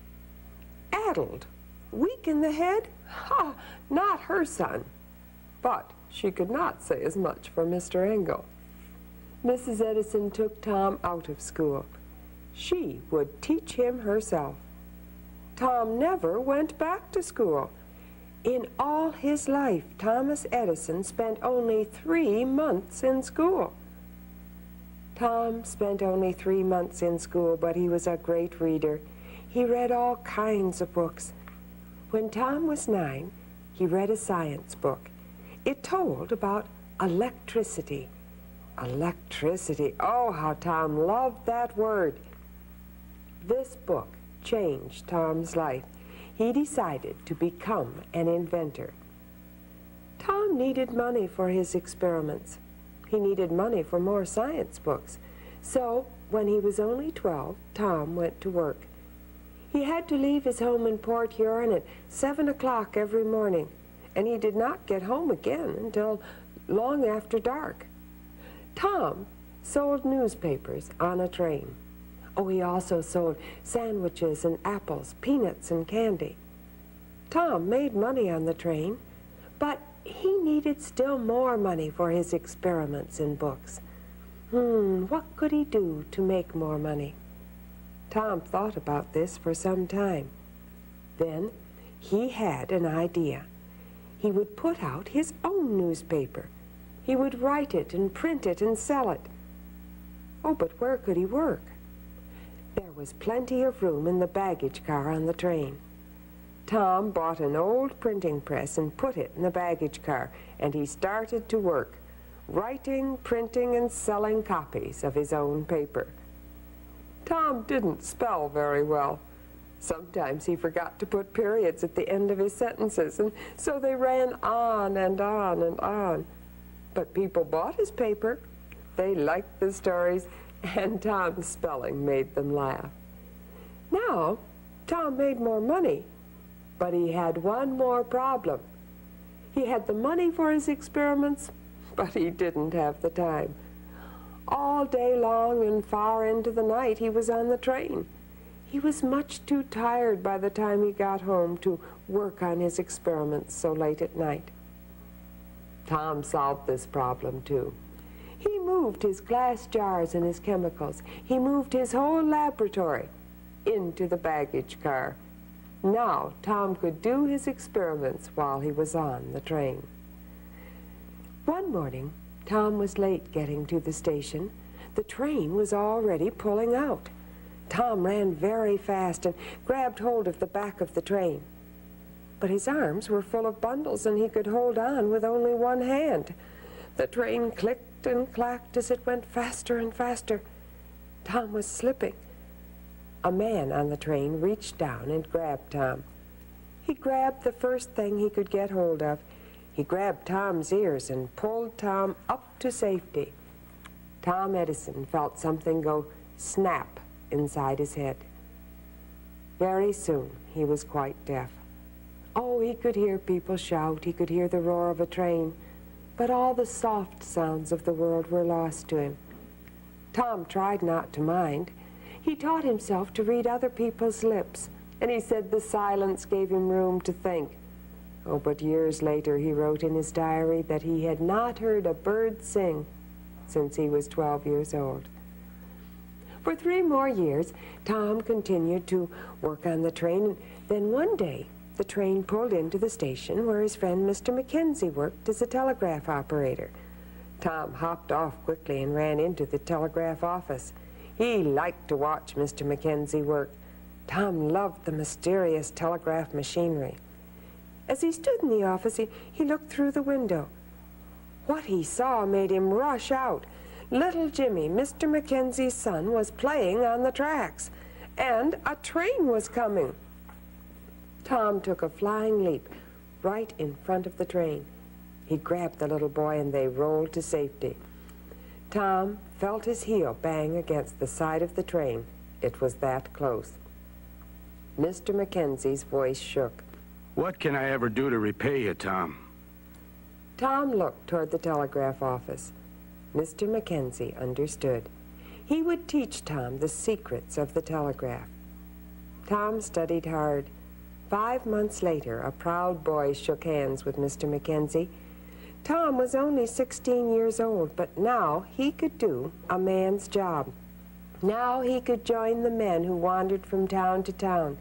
Addled? Weak in the head? Ha! Not her son. But she could not say as much for Mr. Engel. Mrs. Edison took Tom out of school. She would teach him herself. Tom never went back to school. In all his life, Thomas Edison spent only 3 months in school. Tom spent only 3 months in school, but he was a great reader. He read all kinds of books. When Tom was 9, he read a science book. It told about electricity. Electricity. Oh, how Tom loved that word. This book changed Tom's life. He decided to become an inventor. Tom needed money for his experiments. He needed money for more science books. So, when he was only 12, Tom went to work. He had to leave his home in Port Huron at 7 o'clock every morning. and he did not get home again until long after dark. Tom sold newspapers on a train. Oh, he also sold sandwiches and apples, peanuts and candy. Tom made money on the train, but he needed still more money for his experiments in books. What could he do to make more money? Tom thought about this for some time. Then he had an idea. He would put out his own newspaper. He would write it and print it and sell it. Oh, but where could he work? There was plenty of room in the baggage car on the train. Tom bought an old printing press and put it in the baggage car, and he started to work, writing, printing, and selling copies of his own paper. Tom didn't spell very well. Sometimes he forgot to put periods at the end of his sentences, and so they ran on and on and on. But people bought his paper. They liked the stories, and Tom's spelling made them laugh. Now, Tom made more money, but he had one more problem. He had the money for his experiments, but he didn't have the time. All day long and far into the night he was on the train. He was much too tired by the time he got home to work on his experiments so late at night. Tom solved this problem too. He moved his glass jars and his chemicals. He moved his whole laboratory into the baggage car. Now Tom could do his experiments while he was on the train. One morning, Tom was late getting to the station. The train was already pulling out. Tom ran very fast and grabbed hold of the back of the train. But his arms were full of bundles and he could hold on with only one hand. The train clicked and clacked as it went faster and faster. Tom was slipping. A man on the train reached down and grabbed Tom. He grabbed the first thing he could get hold of. He grabbed Tom's ears and pulled Tom up to safety. Tom Edison felt something go snap inside his head. Very soon, he was quite deaf. Oh, he could hear people shout, he could hear the roar of a train, but all the soft sounds of the world were lost to him. Tom tried not to mind. He taught himself to read other people's lips, and he said the silence gave him room to think. Oh, but years later he wrote in his diary that he had not heard a bird sing since he was 12 years old. For 3 more years, Tom continued to work on the train, and then one day the train pulled into the station where his friend Mr. Mackenzie worked as a telegraph operator. Tom hopped off quickly and ran into the telegraph office. He liked to watch Mr. Mackenzie work. Tom loved the mysterious telegraph machinery. As he stood in the office, he looked through the window. What he saw made him rush out. Little Jimmy, Mr. Mackenzie's son, was playing on the tracks, and a train was coming. Tom took a flying leap right in front of the train. He grabbed the little boy and they rolled to safety. Tom felt his heel bang against the side of the train. It was that close. Mr. Mackenzie's voice shook. What can I ever do to repay you, Tom? Tom looked toward the telegraph office. Mr. Mackenzie understood. He would teach Tom the secrets of the telegraph. Tom studied hard. 5 months later, a proud boy shook hands with Mr. Mackenzie. Tom was only 16 years old, but now he could do a man's job. Now he could join the men who wandered from town to town,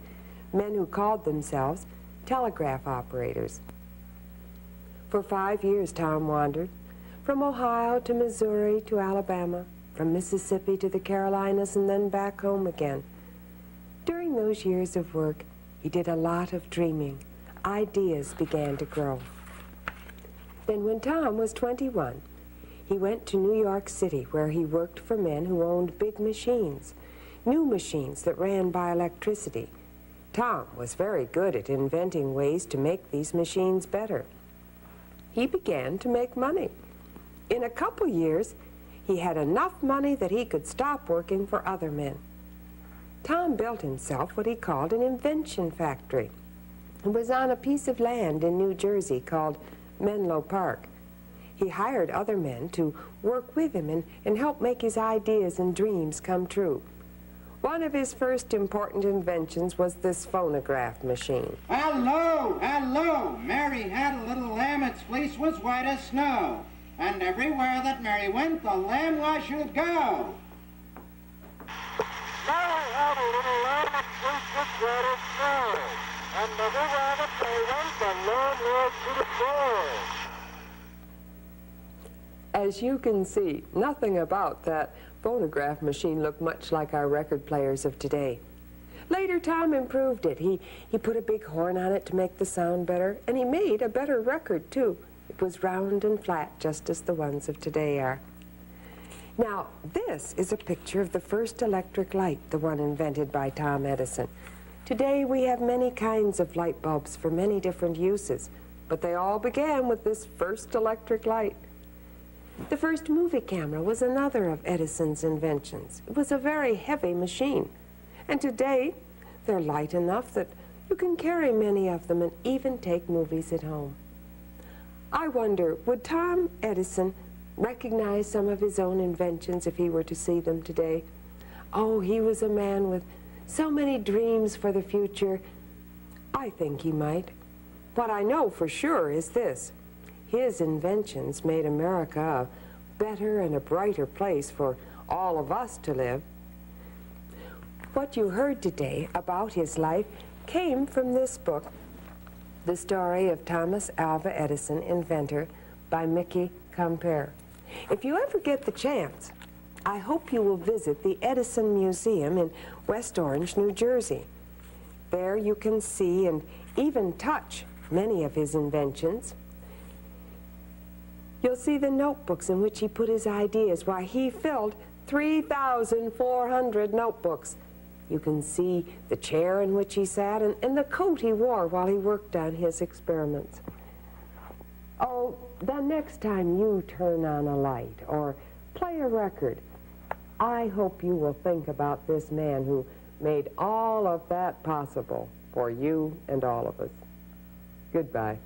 men who called themselves telegraph operators. For 5 years, Tom wandered, from Ohio to Missouri to Alabama, from Mississippi to the Carolinas, and then back home again. During those years of work, he did a lot of dreaming. Ideas began to grow. Then when Tom was 21, he went to New York City, where he worked for men who owned big machines, new machines that ran by electricity. Tom was very good at inventing ways to make these machines better. He began to make money. In a couple years, he had enough money that he could stop working for other men. Tom built himself what he called an invention factory. was on a piece of land in New Jersey called Menlo Park. He hired other men to work with him and help make his ideas and dreams come true. One of his first important inventions was this phonograph machine. Hello, hello! Mary had a little lamb, its fleece was white as snow. And everywhere that Mary went, the lamb was should go. Mary had a little lamb, its fleece was white as snow. And everywhere that Mary went, the lamb was should go. As you can see, nothing about that phonograph machine looked much like our record players of today. Later, Tom improved it. He put a big horn on it to make the sound better, and he made a better record, too. It was round and flat, just as the ones of today are. Now, this is a picture of the first electric light, the one invented by Tom Edison. Today, we have many kinds of light bulbs for many different uses, but they all began with this first electric light. The first movie camera was another of Edison's inventions. It was a very heavy machine, and today they're light enough that you can carry many of them and even take movies at home. I wonder, would Tom Edison recognize some of his own inventions if he were to see them today? Oh, he was a man with so many dreams for the future. I think he might. What I know for sure is this. His inventions made America a better and a brighter place for all of us to live. What you heard today about his life came from this book, The Story of Thomas Alva Edison, Inventor, by Mickey Compere. If you ever get the chance, I hope you will visit the Edison Museum in West Orange, New Jersey. There you can see and even touch many of his inventions. You'll see the notebooks in which he put his ideas. Why, he filled 3,400 notebooks. You can see the chair in which he sat and the coat he wore while he worked on his experiments. Oh, the next time you turn on a light or play a record, I hope you will think about this man who made all of that possible for you and all of us. Goodbye.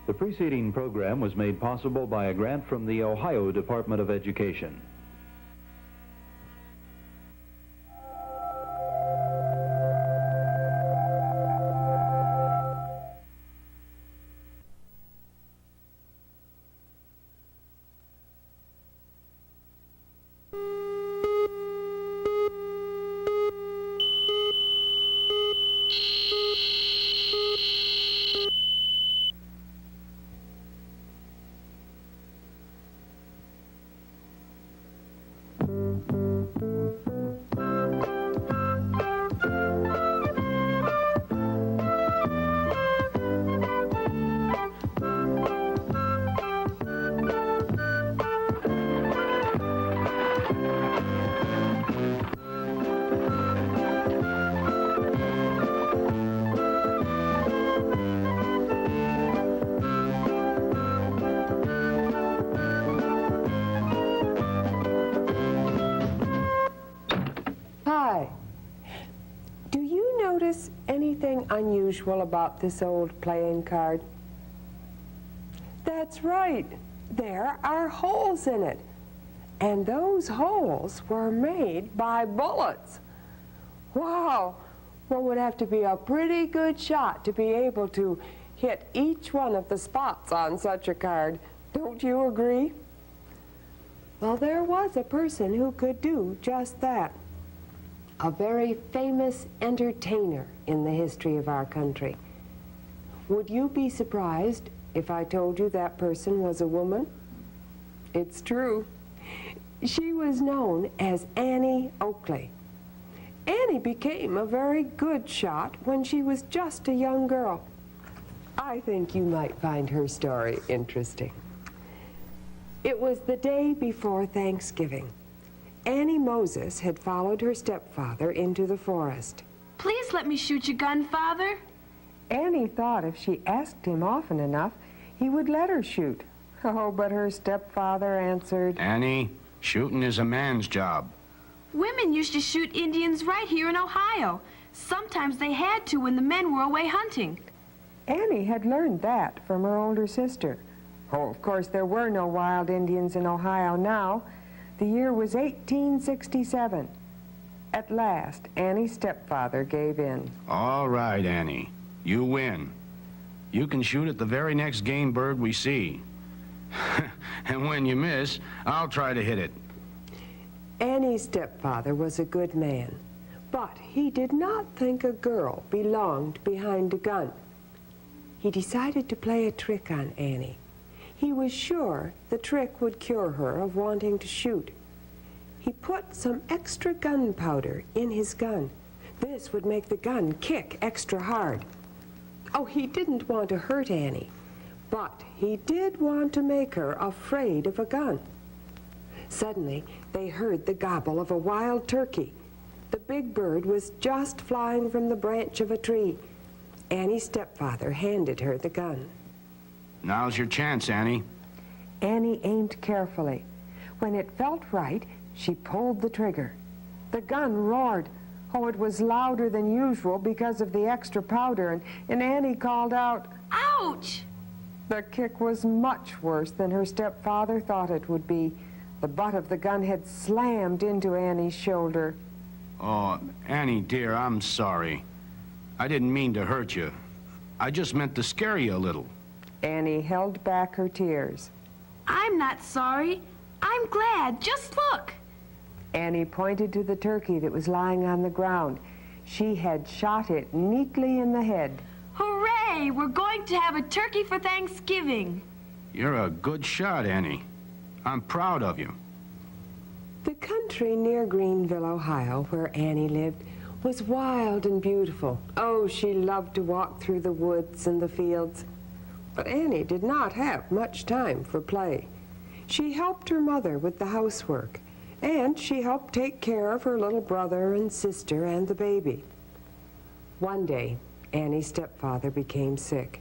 The preceding program was made possible by a grant from the Ohio Department of Education. Do you notice anything unusual about this old playing card? That's right. There are holes in it. And those holes were made by bullets. Wow! One would have to be a pretty good shot to be able to hit each one of the spots on such a card. Don't you agree? Well, there was a person who could do just that. A very famous entertainer in the history of our country. Would you be surprised if I told you that person was a woman? It's true. She was known as Annie Oakley. Annie became a very good shot when she was just a young girl. I think you might find her story interesting. It was the day before Thanksgiving. Annie Moses had followed her stepfather into the forest. Please let me shoot your gun, Father. Annie thought if she asked him often enough, he would let her shoot. Oh, but her stepfather answered, Annie, shooting is a man's job. Women used to shoot Indians right here in Ohio. Sometimes they had to when the men were away hunting. Annie had learned that from her older sister. Oh, of course, there were no wild Indians in Ohio now. The year was 1867. At last, Annie's stepfather gave in. All right, Annie. You win. You can shoot at the very next game bird we see. And when you miss, I'll try to hit it. Annie's stepfather was a good man, but he did not think a girl belonged behind a gun. He decided to play a trick on Annie. He was sure the trick would cure her of wanting to shoot. He put some extra gunpowder in his gun. This would make the gun kick extra hard. Oh, he didn't want to hurt Annie, but he did want to make her afraid of a gun. Suddenly, they heard the gobble of a wild turkey. The big bird was just flying from the branch of a tree. Annie's stepfather handed her the gun. Now's your chance, Annie. Annie aimed carefully. When it felt right, she pulled the trigger. The gun roared. Oh, it was louder than usual because of the extra powder, and Annie called out, Ouch! The kick was much worse than her stepfather thought it would be. The butt of the gun had slammed into Annie's shoulder. Oh, Annie, dear, I'm sorry. I didn't mean to hurt you. I just meant to scare you a little. Annie held back her tears. I'm not sorry. I'm glad. Just look. Annie pointed to the turkey that was lying on the ground. She had shot it neatly in the head. Hooray! We're going to have a turkey for Thanksgiving. You're a good shot, Annie. I'm proud of you. The country near Greenville, Ohio, where Annie lived, was wild and beautiful. Oh, she loved to walk through the woods and the fields. But Annie did not have much time for play. She helped her mother with the housework, and she helped take care of her little brother and sister and the baby. One day, Annie's stepfather became sick.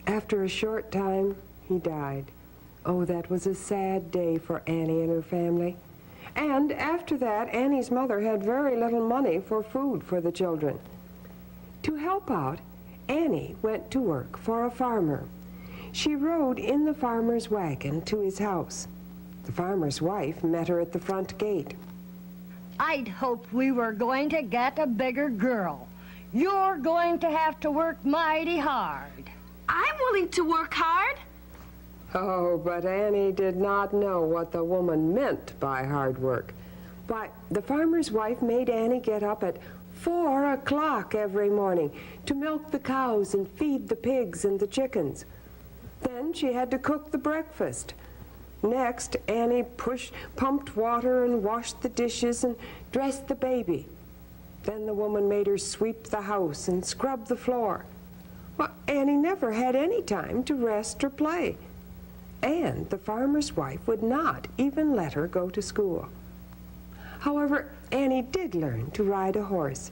After a short time, he died. Oh, that was a sad day for Annie and her family. And after that, Annie's mother had very little money for food for the children. To help out, Annie went to work for a farmer. She rode in the farmer's wagon to his house. The farmer's wife met her at the front gate. I'd hoped we were going to get a bigger girl. You're going to have to work mighty hard. I'm willing to work hard. Oh, but Annie did not know what the woman meant by hard work. Why, the farmer's wife made Annie get up at 4 o'clock every morning to milk the cows and feed the pigs and the chickens. Then she had to cook the breakfast. Next, Annie pumped water and washed the dishes and dressed the baby. Then the woman made her sweep the house and scrub the floor. Well, Annie never had any time to rest or play. And the farmer's wife would not even let her go to school. However, Annie did learn to ride a horse.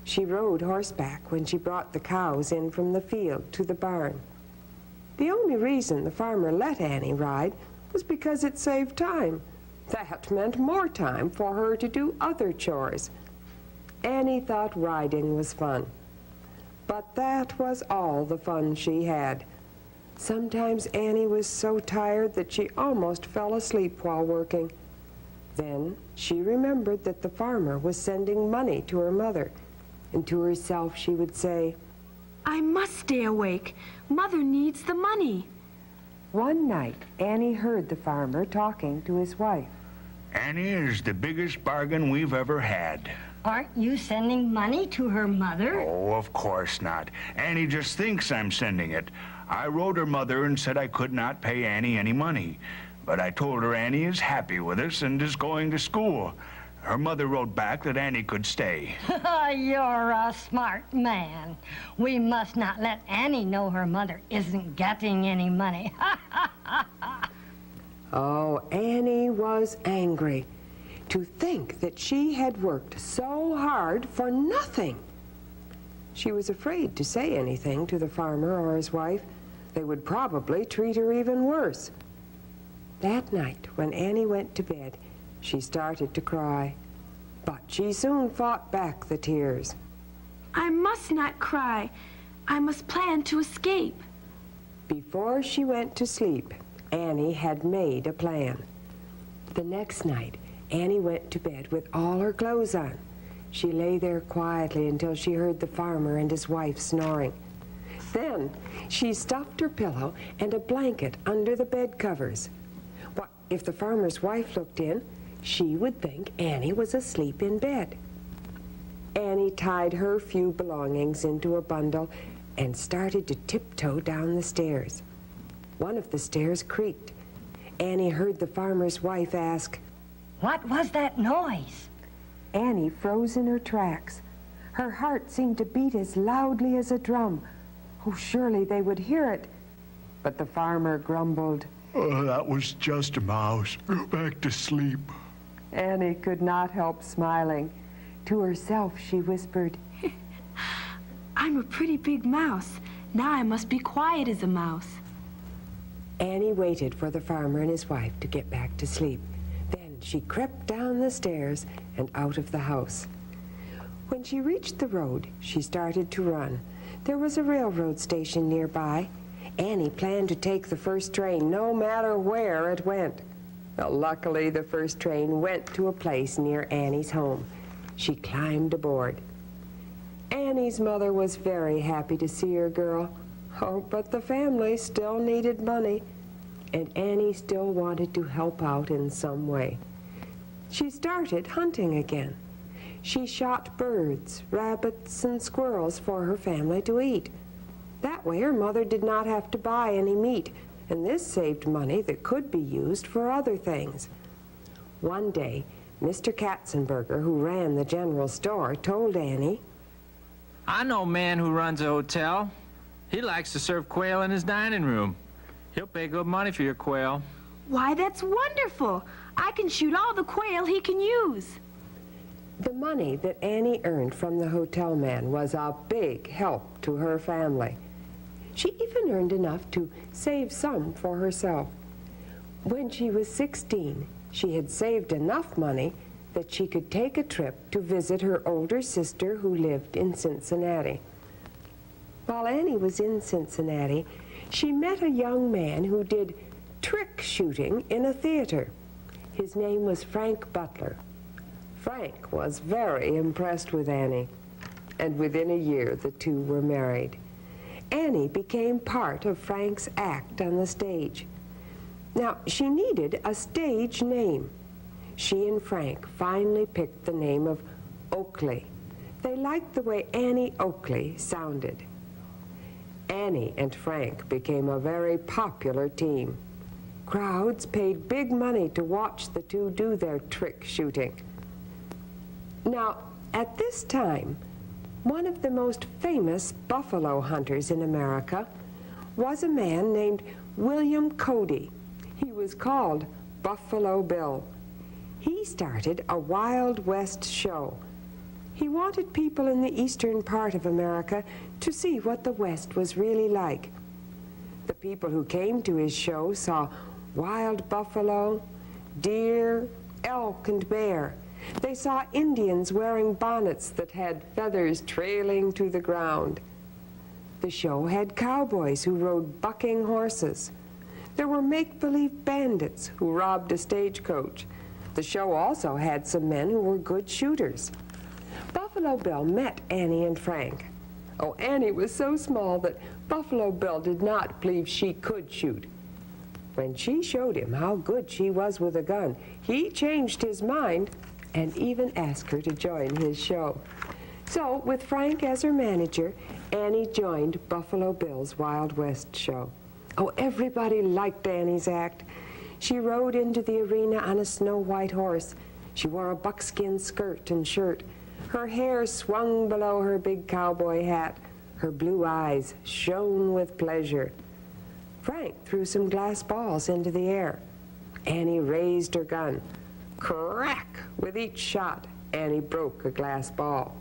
She rode horseback when she brought the cows in from the field to the barn. The only reason the farmer let Annie ride was because it saved time. That meant more time for her to do other chores. Annie thought riding was fun. But that was all the fun she had. Sometimes Annie was so tired that she almost fell asleep while working. Then she remembered that the farmer was sending money to her mother, and to herself she would say, I must stay awake. Mother needs the money. One night, Annie heard the farmer talking to his wife. Annie is the biggest bargain we've ever had. Aren't you sending money to her mother? Oh, of course not. Annie just thinks I'm sending it. I wrote her mother and said I could not pay Annie any money. But I told her Annie is happy with us and is going to school. Her mother wrote back that Annie could stay. You're a smart man. We must not let Annie know her mother isn't getting any money. Oh, Annie was angry. To think that she had worked so hard for nothing. She was afraid to say anything to the farmer or his wife. They would probably treat her even worse. That night, when Annie went to bed, she started to cry. But she soon fought back the tears. I must not cry. I must plan to escape. Before she went to sleep, Annie had made a plan. The next night, Annie went to bed with all her clothes on. She lay there quietly until she heard the farmer and his wife snoring. Then she stuffed her pillow and a blanket under the bed covers. What, if the farmer's wife looked in, she would think Annie was asleep in bed. Annie tied her few belongings into a bundle and started to tiptoe down the stairs. One of the stairs creaked. Annie heard the farmer's wife ask, What was that noise? Annie froze in her tracks. Her heart seemed to beat as loudly as a drum. Oh, surely they would hear it. But the farmer grumbled, Oh, that was just a mouse. Go back to sleep. Annie could not help smiling. To herself, she whispered, I'm a pretty big mouse. Now I must be quiet as a mouse. Annie waited for the farmer and his wife to get back to sleep. Then she crept down the stairs and out of the house. When she reached the road, she started to run. There was a railroad station nearby. Annie planned to take the first train no matter where it went. Well, luckily, the first train went to a place near Annie's home. She climbed aboard. Annie's mother was very happy to see her girl. Oh, but the family still needed money, and Annie still wanted to help out in some way. She started hunting again. She shot birds, rabbits, and squirrels for her family to eat. That way her mother did not have to buy any meat, and this saved money that could be used for other things. One day, Mr. Katzenberger, who ran the general store, told Annie, I know a man who runs a hotel. He likes to serve quail in his dining room. He'll pay good money for your quail. Why, that's wonderful. I can shoot all the quail he can use. The money that Annie earned from the hotel man was a big help to her family. She even earned enough to save some for herself. When she was 16, she had saved enough money that she could take a trip to visit her older sister who lived in Cincinnati. While Annie was in Cincinnati, she met a young man who did trick shooting in a theater. His name was Frank Butler. Frank was very impressed with Annie, and within a year the two were married. Annie became part of Frank's act on the stage. Now, she needed a stage name. She and Frank finally picked the name of Oakley. They liked the way Annie Oakley sounded. Annie and Frank became a very popular team. Crowds paid big money to watch the two do their trick shooting. Now, at this time, one of the most famous buffalo hunters in America was a man named William Cody. He was called Buffalo Bill. He started a Wild West show. He wanted people in the eastern part of America to see what the West was really like. The people who came to his show saw wild buffalo, deer, elk, and bear. They saw Indians wearing bonnets that had feathers trailing to the ground. The show had cowboys who rode bucking horses. There were make-believe bandits who robbed a stagecoach. The show also had some men who were good shooters. Buffalo Bill met Annie and Frank. Oh, Annie was so small that Buffalo Bill did not believe she could shoot. When she showed him how good she was with a gun, he changed his mind and even asked her to join his show. So, with Frank as her manager, Annie joined Buffalo Bill's Wild West show. Oh, everybody liked Annie's act. She rode into the arena on a snow-white horse. She wore a buckskin skirt and shirt. Her hair swung below her big cowboy hat. Her blue eyes shone with pleasure. Frank threw some glass balls into the air. Annie raised her gun. Crack! With each shot, Annie broke a glass ball.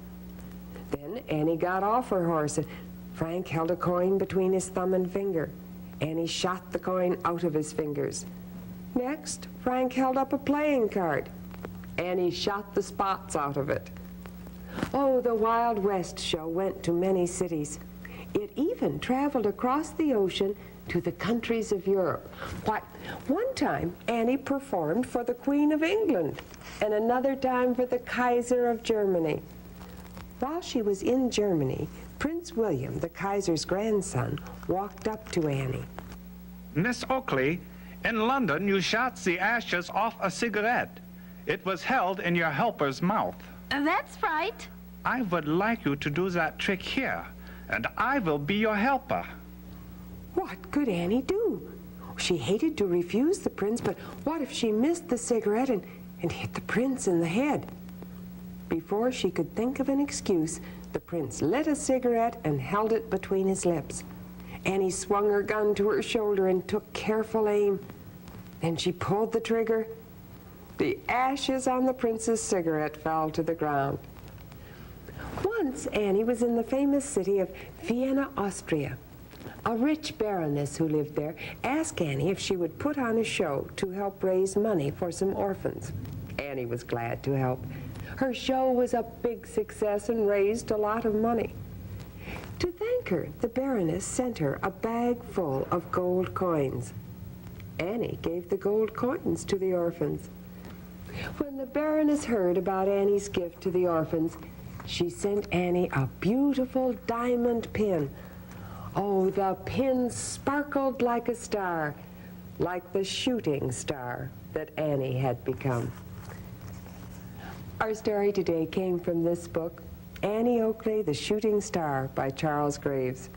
Then Annie got off her horse, and Frank held a coin between his thumb and finger. Annie shot the coin out of his fingers. Next, Frank held up a playing card. Annie shot the spots out of it. Oh, the Wild West show went to many cities. It even traveled across the ocean to the countries of Europe. Why, one time Annie performed for the Queen of England, and another time for the Kaiser of Germany. While she was in Germany, Prince William, the Kaiser's grandson, walked up to Annie. Miss Oakley, in London you shot the ashes off a cigarette. It was held in your helper's mouth. That's right. I would like you to do that trick here, and I will be your helper. What could Annie do? She hated to refuse the prince, but what if she missed the cigarette and hit the prince in the head? Before she could think of an excuse, the prince lit a cigarette and held it between his lips. Annie swung her gun to her shoulder and took careful aim. Then she pulled the trigger. The ashes on the prince's cigarette fell to the ground. Once Annie was in the famous city of Vienna, Austria. A rich baroness who lived there asked Annie if she would put on a show to help raise money for some orphans. Annie was glad to help. Her show was a big success and raised a lot of money. To thank her, the baroness sent her a bag full of gold coins. Annie gave the gold coins to the orphans. When the baroness heard about Annie's gift to the orphans, she sent Annie a beautiful diamond pin. Oh, the pin sparkled like a star, like the shooting star that Annie had become. Our story today came from this book, Annie Oakley, The Shooting Star by Charles Graves.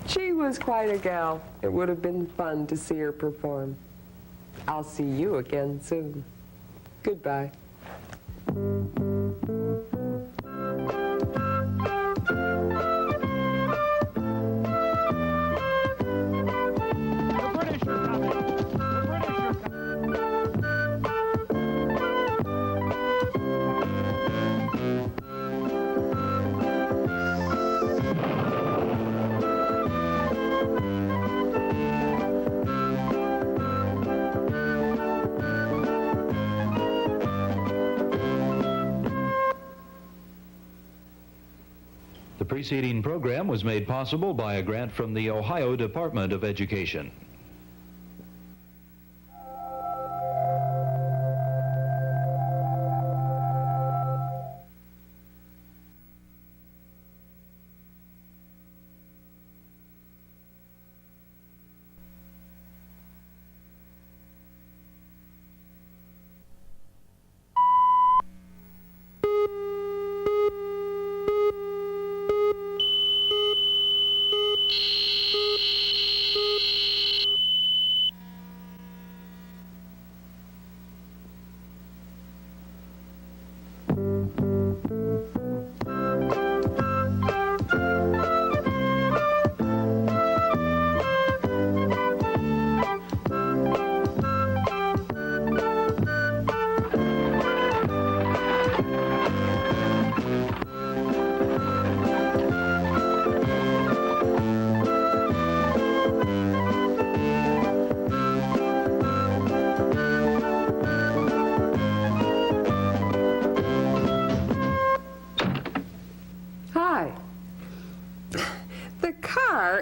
She was quite a gal. It would have been fun to see her perform. I'll see you again soon. Goodbye. The preceding program was made possible by a grant from the Ohio Department of Education.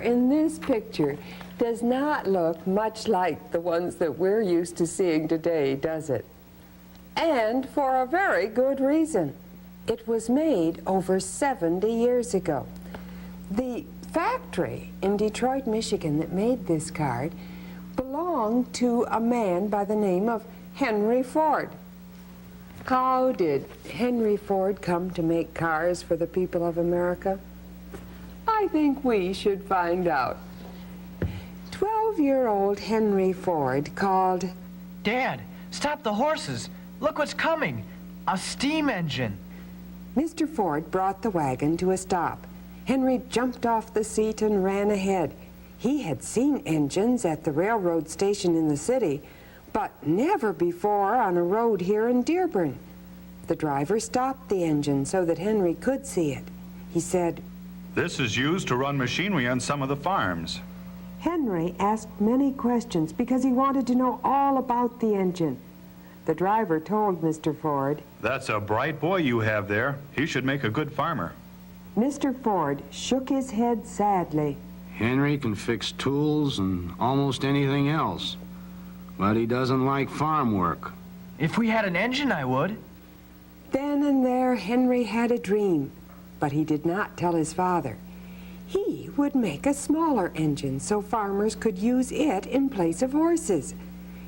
In this picture does not look much like the ones that we're used to seeing today, does it? And for a very good reason. It was made over 70 years ago. The factory in Detroit, Michigan that made this card belonged to a man by the name of Henry Ford. How did Henry Ford come to make cars for the people of America? I think we should find out. 12-year-old Henry Ford called... Dad, stop the horses. Look what's coming. A steam engine! Mr. Ford brought the wagon to a stop. Henry jumped off the seat and ran ahead. He had seen engines at the railroad station in the city, but never before on a road here in Dearborn. The driver stopped the engine so that Henry could see it. He said, This is used to run machinery on some of the farms. Henry asked many questions because he wanted to know all about the engine. The driver told Mr. Ford, That's a bright boy you have there. He should make a good farmer. Mr. Ford shook his head sadly. Henry can fix tools and almost anything else, but he doesn't like farm work. If we had an engine, I would. Then and there, Henry had a dream, but he did not tell his father. He would make a smaller engine so farmers could use it in place of horses.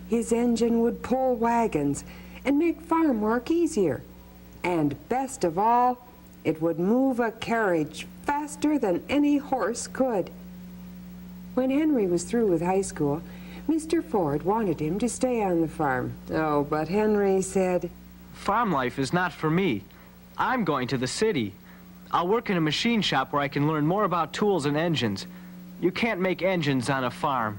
His engine would pull wagons and make farm work easier. And best of all, it would move a carriage faster than any horse could. When Henry was through with high school, Mr. Ford wanted him to stay on the farm. Oh, but Henry said, Farm life is not for me. I'm going to the city. I'll work in a machine shop where I can learn more about tools and engines. You can't make engines on a farm.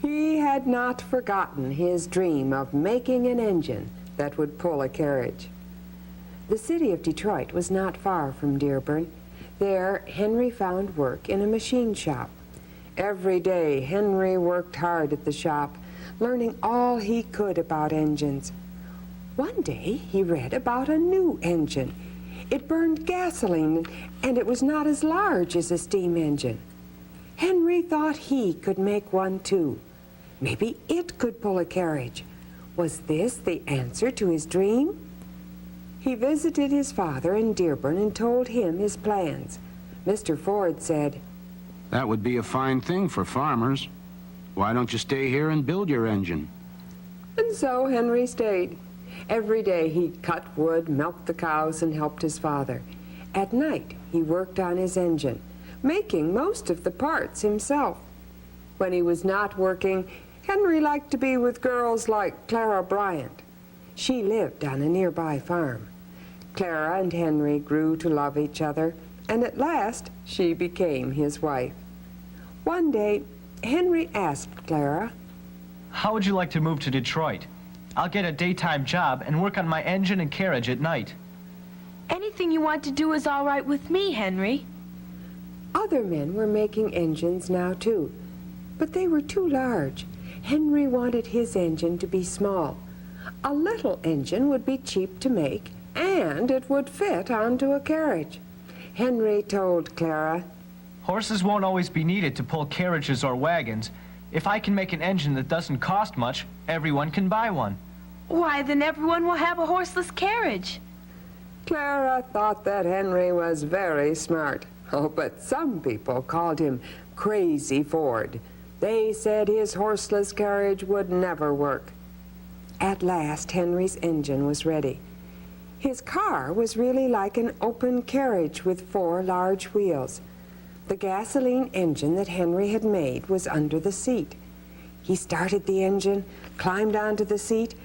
He had not forgotten his dream of making an engine that would pull a carriage. The city of Detroit was not far from Dearborn. There, Henry found work in a machine shop. Every day, Henry worked hard at the shop, learning all he could about engines. One day, he read about a new engine. It burned gasoline, and it was not as large as a steam engine. Henry thought he could make one too. Maybe it could pull a carriage. Was this the answer to his dream? He visited his father in Dearborn and told him his plans. Mr. Ford said, That would be a fine thing for farmers. Why don't you stay here and build your engine? And so Henry stayed. Every day he cut wood, milked the cows, and helped his father. At night, he worked on his engine, making most of the parts himself. When he was not working, Henry liked to be with girls like Clara Bryant. She lived on a nearby farm. Clara and Henry grew to love each other, and at last she became his wife. One day, Henry asked Clara, How would you like to move to Detroit? I'll get a daytime job and work on my engine and carriage at night. Anything you want to do is all right with me, Henry. Other men were making engines now too, but they were too large. Henry wanted his engine to be small. A little engine would be cheap to make, and it would fit onto a carriage. Henry told Clara, Horses won't always be needed to pull carriages or wagons. If I can make an engine that doesn't cost much, everyone can buy one. Why, then everyone will have a horseless carriage. Clara thought that Henry was very smart. Oh, but some people called him Crazy Ford. They said his horseless carriage would never work. At last, Henry's engine was ready. His car was really like an open carriage with 4 large wheels. The gasoline engine that Henry had made was under the seat. He started the engine, climbed onto the seat,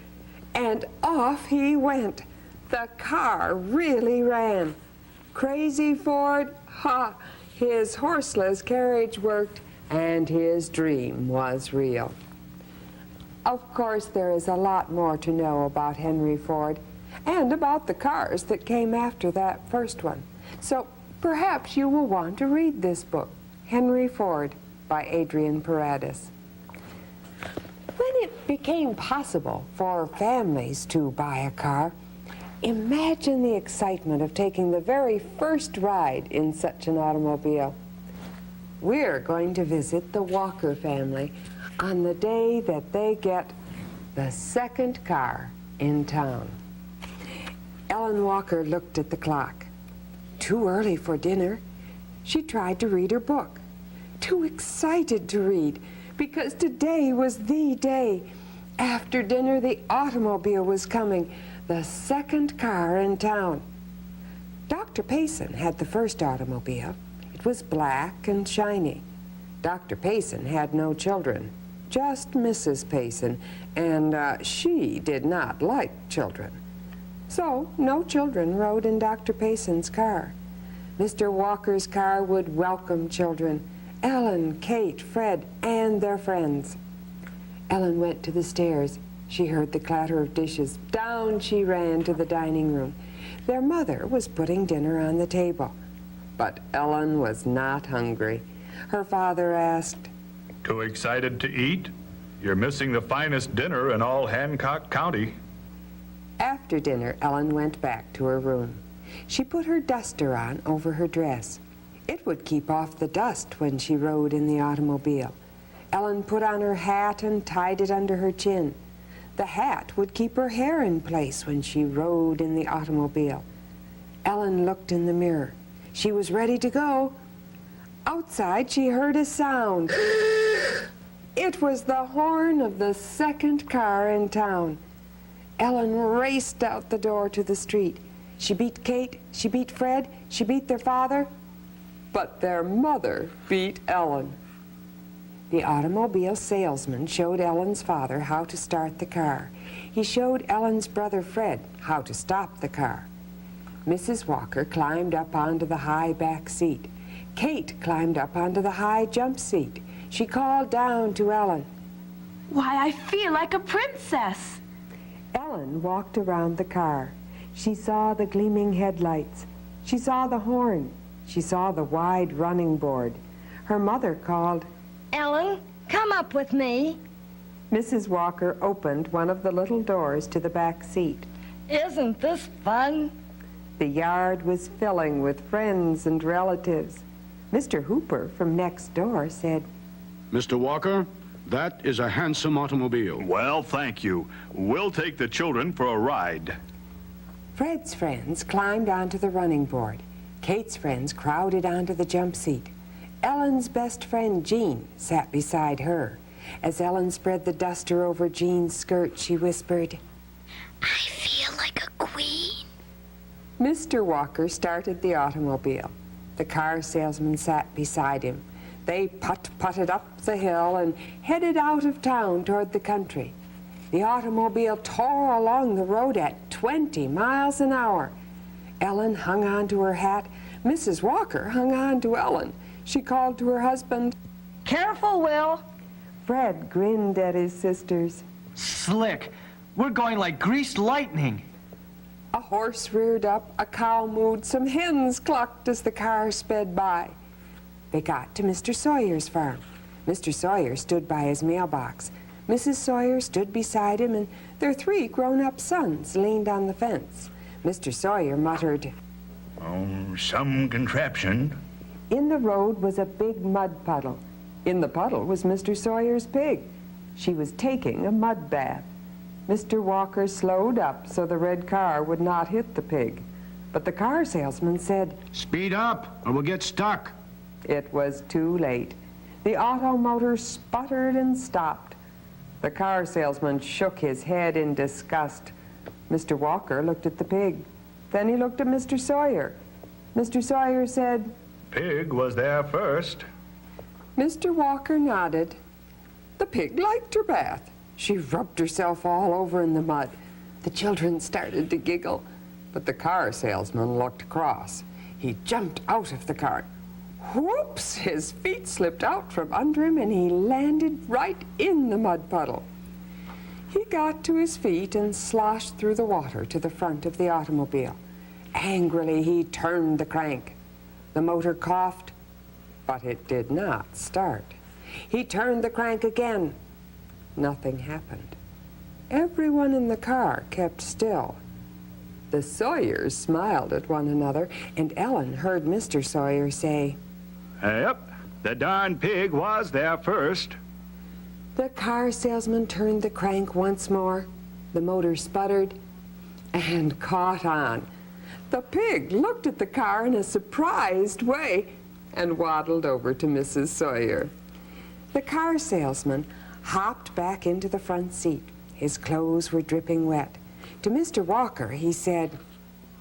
and off he went. The car really ran. Crazy Ford, his horseless carriage worked, and his dream was real. Of course, there is a lot more to know about Henry Ford and about the cars that came after that first one. So perhaps you will want to read this book, Henry Ford, by Adrian Paradis. When it became possible for families to buy a car, imagine the excitement of taking the very first ride in such an automobile. We're going to visit the Walker family on the day that they get the second car in town. Ellen Walker looked at the clock. Too early for dinner. She tried to read her book. Too excited to read, because today was the day. After dinner, the automobile was coming, the second car in town. Dr. Payson had the first automobile. It was black and shiny. Dr. Payson had no children, just Mrs. Payson, and she did not like children. So no children rode in Dr. Payson's car. Mr. Walker's car would welcome children, Ellen, Kate, Fred, and their friends. Ellen went to the stairs. She heard the clatter of dishes. Down she ran to the dining room. Their mother was putting dinner on the table. But Ellen was not hungry. Her father asked, "Too excited to eat? You're missing the finest dinner in all Hancock County." After dinner, Ellen went back to her room. She put her duster on over her dress. It would keep off the dust when she rode in the automobile. Ellen put on her hat and tied it under her chin. The hat would keep her hair in place when she rode in the automobile. Ellen looked in the mirror. She was ready to go. Outside, she heard a sound. It was the horn of the second car in town. Ellen raced out the door to the street. She beat Kate, she beat Fred, she beat their father, but their mother beat Ellen. The automobile salesman showed Ellen's father how to start the car. He showed Ellen's brother Fred how to stop the car. Mrs. Walker climbed up onto the high back seat. Kate climbed up onto the high jump seat. She called down to Ellen. Why, I feel like a princess. Ellen walked around the car. She saw the gleaming headlights. She saw the horn. She saw the wide running board. Her mother called, Ellen, come up with me. Mrs. Walker opened one of the little doors to the back seat. Isn't this fun? The yard was filling with friends and relatives. Mr. Hooper from next door said, "Mr. Walker, that is a handsome automobile." "Well, thank you. We'll take the children for a ride." Fred's friends climbed onto the running board. Kate's friends crowded onto the jump seat. Ellen's best friend, Jean, sat beside her. As Ellen spread the duster over Jean's skirt, she whispered, "I feel like a queen." Mr. Walker started the automobile. The car salesman sat beside him. They putt-putted up the hill and headed out of town toward the country. The automobile tore along the road at 20 miles an hour. Ellen hung on to her hat. Mrs. Walker hung on to Ellen. She called to her husband, "Careful, Will." Fred grinned at his sisters. Slick. We're going like greased lightning. A horse reared up, a cow mooed, some hens clucked as the car sped by. They got to Mr. Sawyer's farm. Mr. Sawyer stood by his mailbox. Mrs. Sawyer stood beside him, and their 3 grown-up sons leaned on the fence. Mr. Sawyer muttered, "Oh, some contraption." In the road was a big mud puddle. In the puddle was Mr. Sawyer's pig. She was taking a mud bath. Mr. Walker slowed up so the red car would not hit the pig. But the car salesman said, "Speed up, or we'll get stuck." It was too late. The auto motor sputtered and stopped. The car salesman shook his head in disgust. Mr. Walker looked at the pig. Then he looked at Mr. Sawyer. Mr. Sawyer said, "Pig was there first." Mr. Walker nodded. The pig liked her bath. She rubbed herself all over in the mud. The children started to giggle, but the car salesman looked cross. He jumped out of the car. Whoops! His feet slipped out from under him and he landed right in the mud puddle. He got to his feet and sloshed through the water to the front of the automobile. Angrily, he turned the crank. The motor coughed, but it did not start. He turned the crank again. Nothing happened. Everyone in the car kept still. The Sawyers smiled at one another, and Ellen heard Mr. Sawyer say, "Yep, the darn pig was there first." The car salesman turned the crank once more. The motor sputtered and caught on. The pig looked at the car in a surprised way and waddled over to Mrs. Sawyer. The car salesman hopped back into the front seat. His clothes were dripping wet. To Mr. Walker, he said,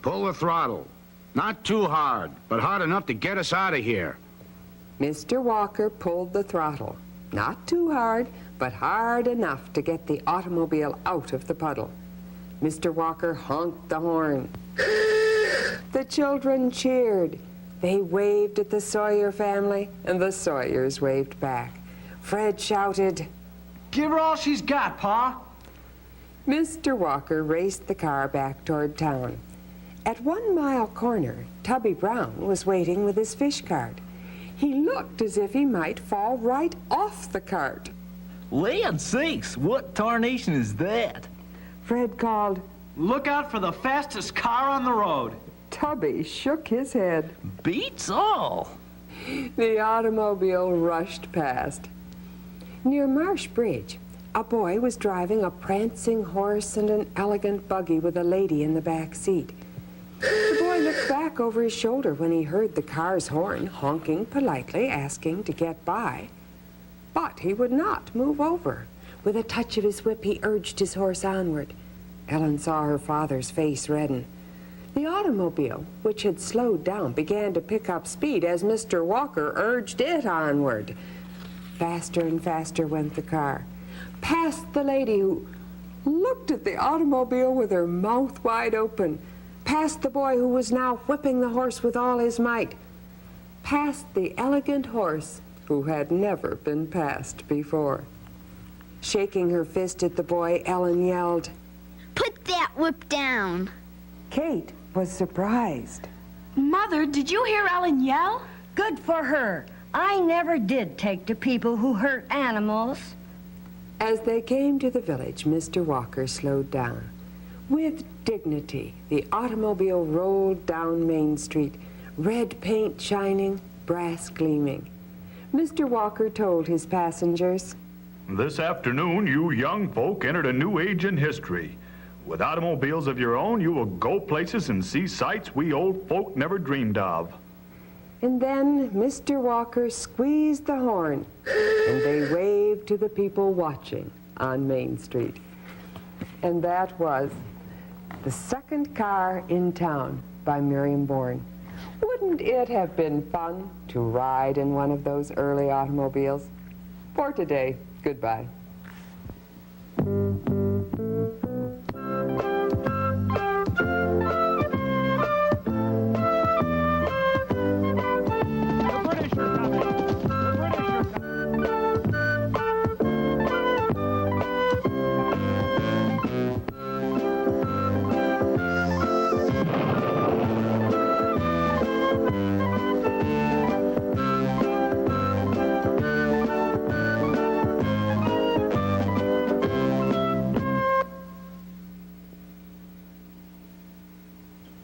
"Pull the throttle. Not too hard, but hard enough to get us out of here." Mr. Walker pulled the throttle. Not too hard, but hard enough to get the automobile out of the puddle. Mr. Walker honked the horn. The children cheered. They waved at the Sawyer family, and the Sawyers waved back. Fred shouted, "Give her all she's got, Pa!" Mr. Walker raced the car back toward town. At 1 Mile Corner, Tubby Brown was waiting with his fish cart. He looked as if he might fall right off the cart. Land sakes, what tarnation is that? Fred called, "Look out for the fastest car on the road." Tubby shook his head. Beats all. The automobile rushed past. Near Marsh Bridge, a boy was driving a prancing horse and an elegant buggy with a lady in the back seat. The boy looked back over his shoulder when he heard the car's horn honking politely, asking to get by. But he would not move over. With a touch of his whip, he urged his horse onward. Ellen saw her father's face redden. The automobile, which had slowed down, began to pick up speed as Mr. Walker urged it onward. Faster and faster went the car, past the lady who looked at the automobile with her mouth wide open, past the boy who was now whipping the horse with all his might, past the elegant horse who had never been passed before. Shaking her fist at the boy, Ellen yelled, "Put that whip down!" Kate was surprised. Mother, did you hear Ellen yell? Good for her. I never did take to people who hurt animals. As they came to the village, Mr. Walker slowed down. With dignity, the automobile rolled down Main Street, red paint shining, brass gleaming. Mr. Walker told his passengers, This afternoon, you young folk entered a new age in history. With automobiles of your own, you will go places and see sights we old folk never dreamed of. And then Mr. Walker squeezed the horn, and they waved to the people watching on Main Street. And that was The Second Car in Town by Miriam Bourne. Wouldn't it have been fun to ride in one of those early automobiles? For today, goodbye.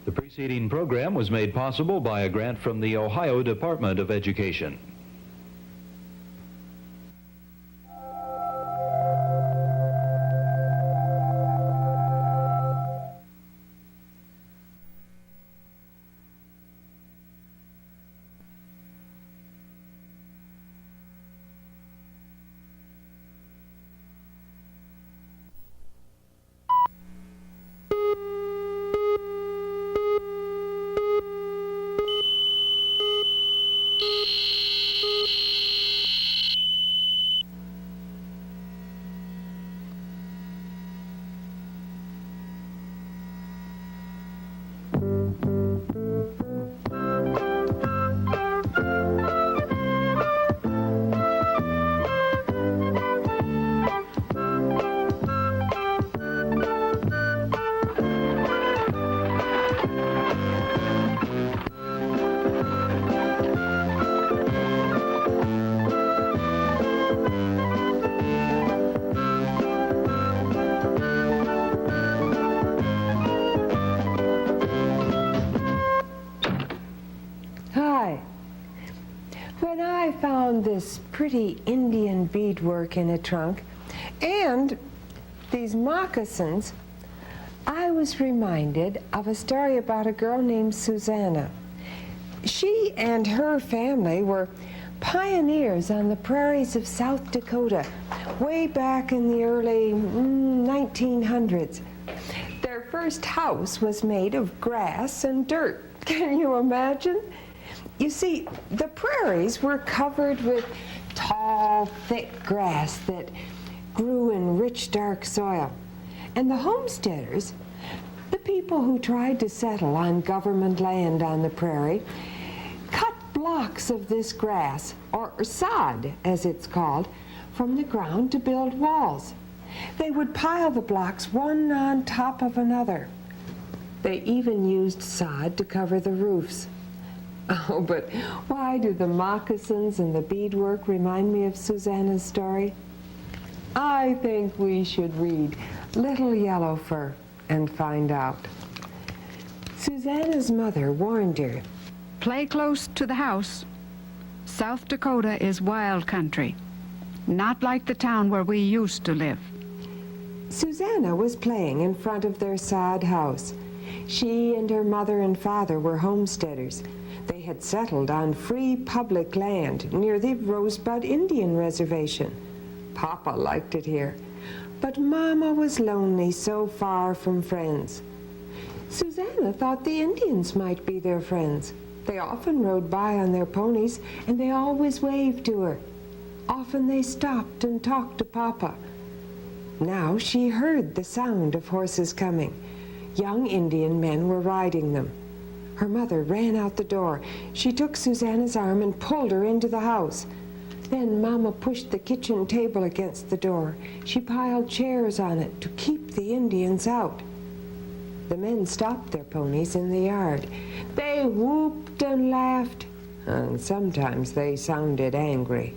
The preceding program was made possible by a grant from the Ohio Department of Education. This pretty Indian beadwork in a trunk and these moccasins, I was reminded of a story about a girl named Susanna. She and her family were pioneers on the prairies of South Dakota way back in the early 1900s. Their first house was made of grass and dirt. Can you imagine? You see, the prairies were covered with tall, thick grass that grew in rich, dark soil. And the homesteaders people who tried to settle on government land on the prairie cut blocks of this grass, or sod as it's called, from the ground to build walls. They would pile the blocks one on top of another. They even used sod to cover the roofs. Oh, but why do the moccasins and the beadwork remind me of Susanna's story? I think we should read Little Yellow Fur and find out. Susanna's mother warned her, Play close to the house. South Dakota is wild country, not like the town where we used to live. Susanna was playing in front of their sod house. She and her mother and father were homesteaders. They had settled on free public land near the Rosebud Indian Reservation. Papa liked it here, but Mama was lonely so far from friends. Susanna thought the Indians might be their friends. They often rode by on their ponies, and they always waved to her. Often they stopped and talked to Papa. Now she heard the sound of horses coming. Young Indian men were riding them. Her mother ran out the door. She took Susanna's arm and pulled her into the house. Then Mama pushed the kitchen table against the door. She piled chairs on it to keep the Indians out. The men stopped their ponies in the yard. They whooped and laughed, and sometimes they sounded angry.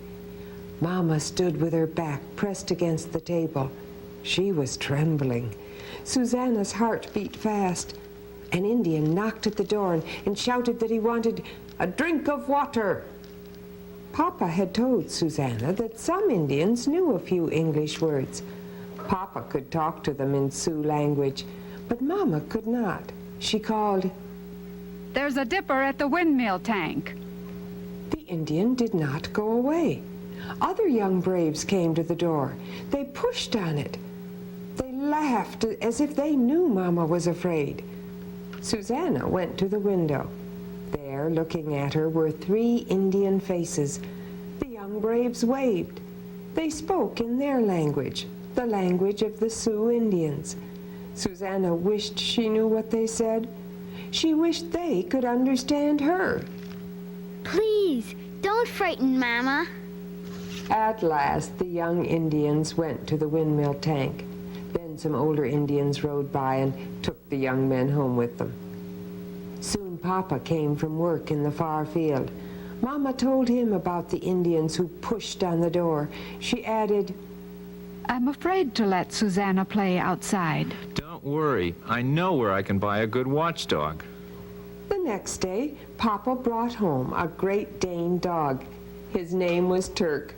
Mama stood with her back pressed against the table. She was trembling. Susanna's heart beat fast. An Indian knocked at the door and shouted that he wanted a drink of water. Papa had told Susanna that some Indians knew a few English words. Papa could talk to them in Sioux language, but Mama could not. She called, There's a dipper at the windmill tank. The Indian did not go away. Other young braves came to the door. They pushed on it. They laughed as if they knew Mama was afraid. Susanna went to the window. There, looking at her, were 3 Indian faces. The young braves waved. They spoke in their language, the language of the Sioux Indians. Susanna wished she knew what they said. She wished they could understand her. Please, don't frighten Mama. At last, the young Indians went to the windmill tank. Then some older Indians rode by and took the young men home with them. Soon Papa came from work in the far field. Mama told him about the Indians who pushed on the door. She added, I'm afraid to let Susanna play outside. Don't worry. I know where I can buy a good watchdog. The next day, Papa brought home a Great Dane dog. His name was Turk.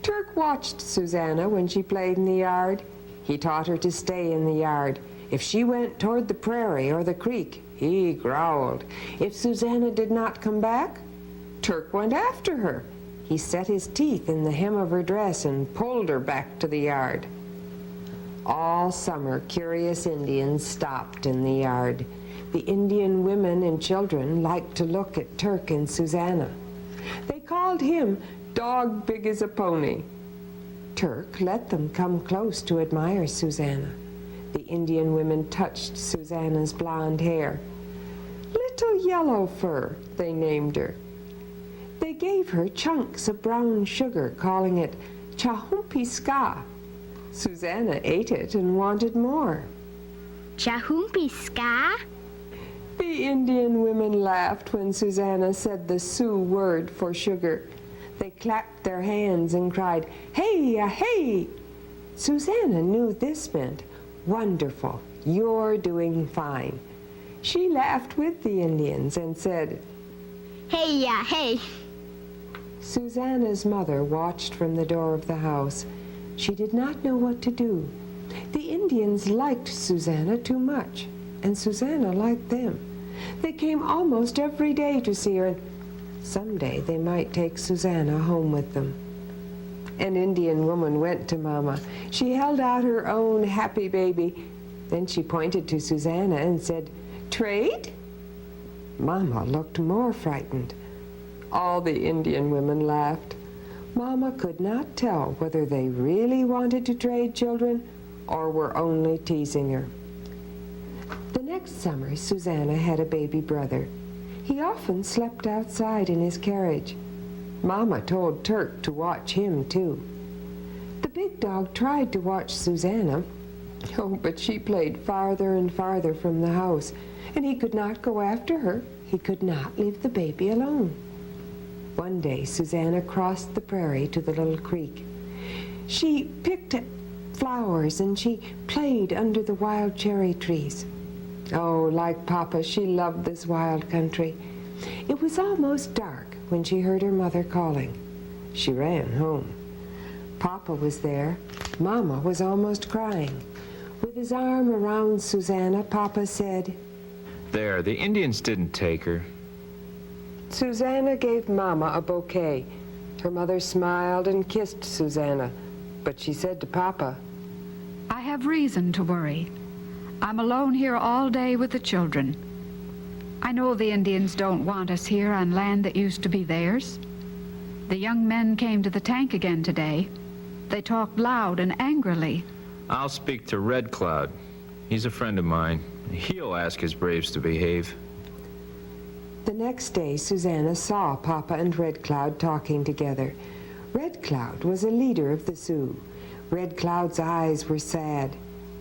Turk watched Susanna when she played in the yard. He taught her to stay in the yard. If she went toward the prairie or the creek, he growled. If Susanna did not come back, Turk went after her. He set his teeth in the hem of her dress and pulled her back to the yard. All summer, curious Indians stopped in the yard. The Indian women and children liked to look at Turk and Susanna. They called him Dog Big as a Pony. Turk let them come close to admire Susanna. The Indian women touched Susanna's blonde hair. Little Yellow Fur, they named her. They gave her chunks of brown sugar, calling it Chahumpiska. Susanna ate it and wanted more. Chahumpiska? The Indian women laughed when Susanna said the Sioux word for sugar. They clapped their hands and cried, "Hey-ya-hey!" Susanna knew this meant, "Wonderful, you're doing fine." She laughed with the Indians and said, Hey-ya-hey! Susanna's mother watched from the door of the house. She did not know what to do. The Indians liked Susanna too much, and Susanna liked them. They came almost every day to see her, and someday they might take Susanna home with them. An Indian woman went to Mama. She held out her own happy baby. Then she pointed to Susanna and said, "Trade?" Mama looked more frightened. All the Indian women laughed. Mama could not tell whether they really wanted to trade children or were only teasing her. The next summer, Susanna had a baby brother. He often slept outside in his carriage. Mama told Turk to watch him, too. The big dog tried to watch Susanna. Oh, but she played farther and farther from the house, and he could not go after her. He could not leave the baby alone. One day, Susanna crossed the prairie to the little creek. She picked flowers and she played under the wild cherry trees. Oh, like Papa, she loved this wild country. It was almost dark when she heard her mother calling. She ran home. Papa was there. Mama was almost crying. With his arm around Susanna, Papa said, There, the Indians didn't take her. Susanna gave Mama a bouquet. Her mother smiled and kissed Susanna, but she said to Papa, I have reason to worry. I'm alone here all day with the children. I know the Indians don't want us here on land that used to be theirs. The young men came to the tank again today. They talked loud and angrily. I'll speak to Red Cloud. He's a friend of mine. He'll ask his braves to behave. The next day, Susanna saw Papa and Red Cloud talking together. Red Cloud was a leader of the Sioux. Red Cloud's eyes were sad.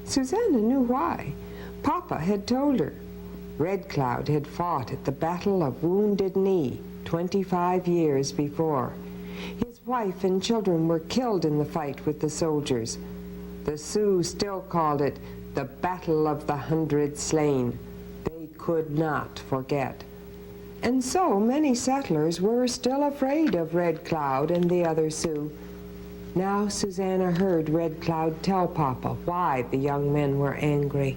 Susanna knew why. Papa had told her. Red Cloud had fought at the Battle of Wounded Knee 25 years before. His wife and children were killed in the fight with the soldiers. The Sioux still called it the Battle of the 100 Slain. They could not forget. And so many settlers were still afraid of Red Cloud and the other Sioux. Now Susanna heard Red Cloud tell Papa why the young men were angry.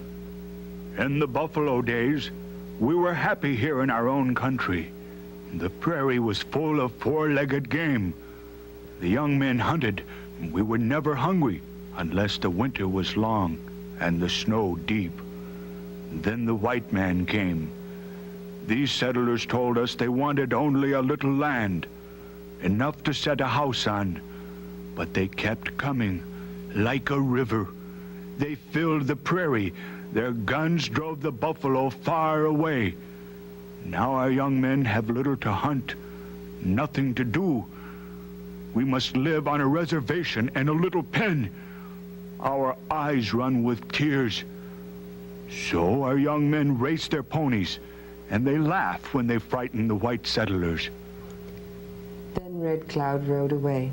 In the buffalo days, we were happy here in our own country. The prairie was full of four-legged game. The young men hunted, and we were never hungry unless the winter was long and the snow deep. Then the white man came. These settlers told us they wanted only a little land, enough to set a house on. But they kept coming, like a river. They filled the prairie. Their guns drove the buffalo far away. Now our young men have little to hunt, nothing to do. We must live on a reservation and a little pen. Our eyes run with tears. So our young men race their ponies, and they laugh when they frighten the white settlers. Then Red Cloud rode away.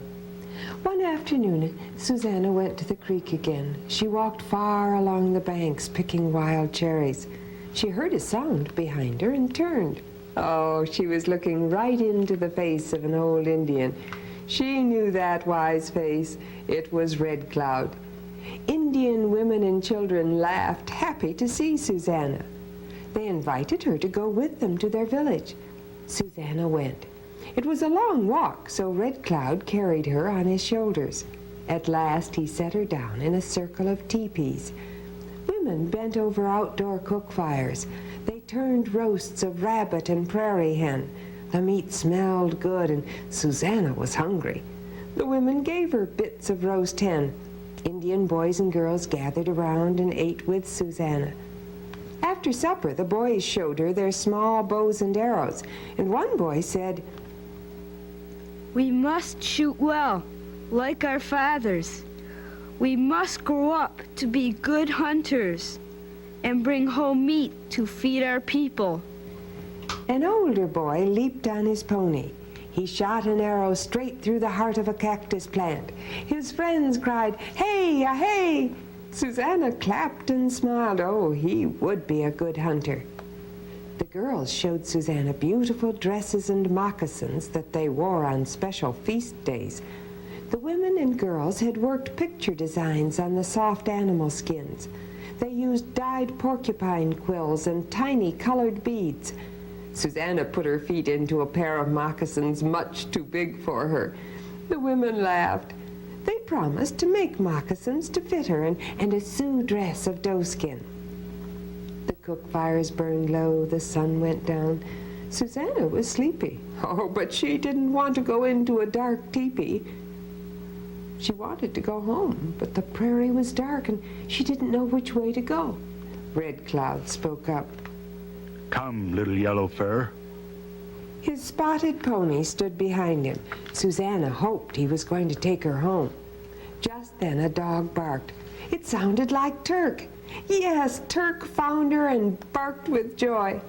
One afternoon, Susanna went to the creek again. She walked far along the banks, picking wild cherries. She heard a sound behind her and turned. Oh, she was looking right into the face of an old Indian. She knew that wise face. It was Red Cloud. Indian women and children laughed, happy to see Susanna. They invited her to go with them to their village. Susanna went. It was a long walk, so Red Cloud carried her on his shoulders. At last he set her down in a circle of teepees. Women bent over outdoor cook fires. They turned roasts of rabbit and prairie hen. The meat smelled good, and Susanna was hungry. The women gave her bits of roast hen. Indian boys and girls gathered around and ate with Susanna. After supper, the boys showed her their small bows and arrows, and one boy said, We must shoot well, like our fathers. We must grow up to be good hunters and bring home meat to feed our people. An older boy leaped on his pony. He shot an arrow straight through the heart of a cactus plant. His friends cried, "Hey, hey!" Susanna clapped and smiled. Oh, he would be a good hunter. The girls showed Susanna beautiful dresses and moccasins that they wore on special feast days. The women and girls had worked picture designs on the soft animal skins. They used dyed porcupine quills and tiny colored beads. Susanna put her feet into a pair of moccasins much too big for her. The women laughed. They promised to make moccasins to fit her and a Sioux dress of doeskin. The cook fires burned low, the sun went down. Susanna was sleepy. Oh, but she didn't want to go into a dark teepee. She wanted to go home, but the prairie was dark and she didn't know which way to go. Red Cloud spoke up. Come, little yellow fur. His spotted pony stood behind him. Susanna hoped he was going to take her home. Just then a dog barked. It sounded like Turk. Yes, Turk found her and barked with joy.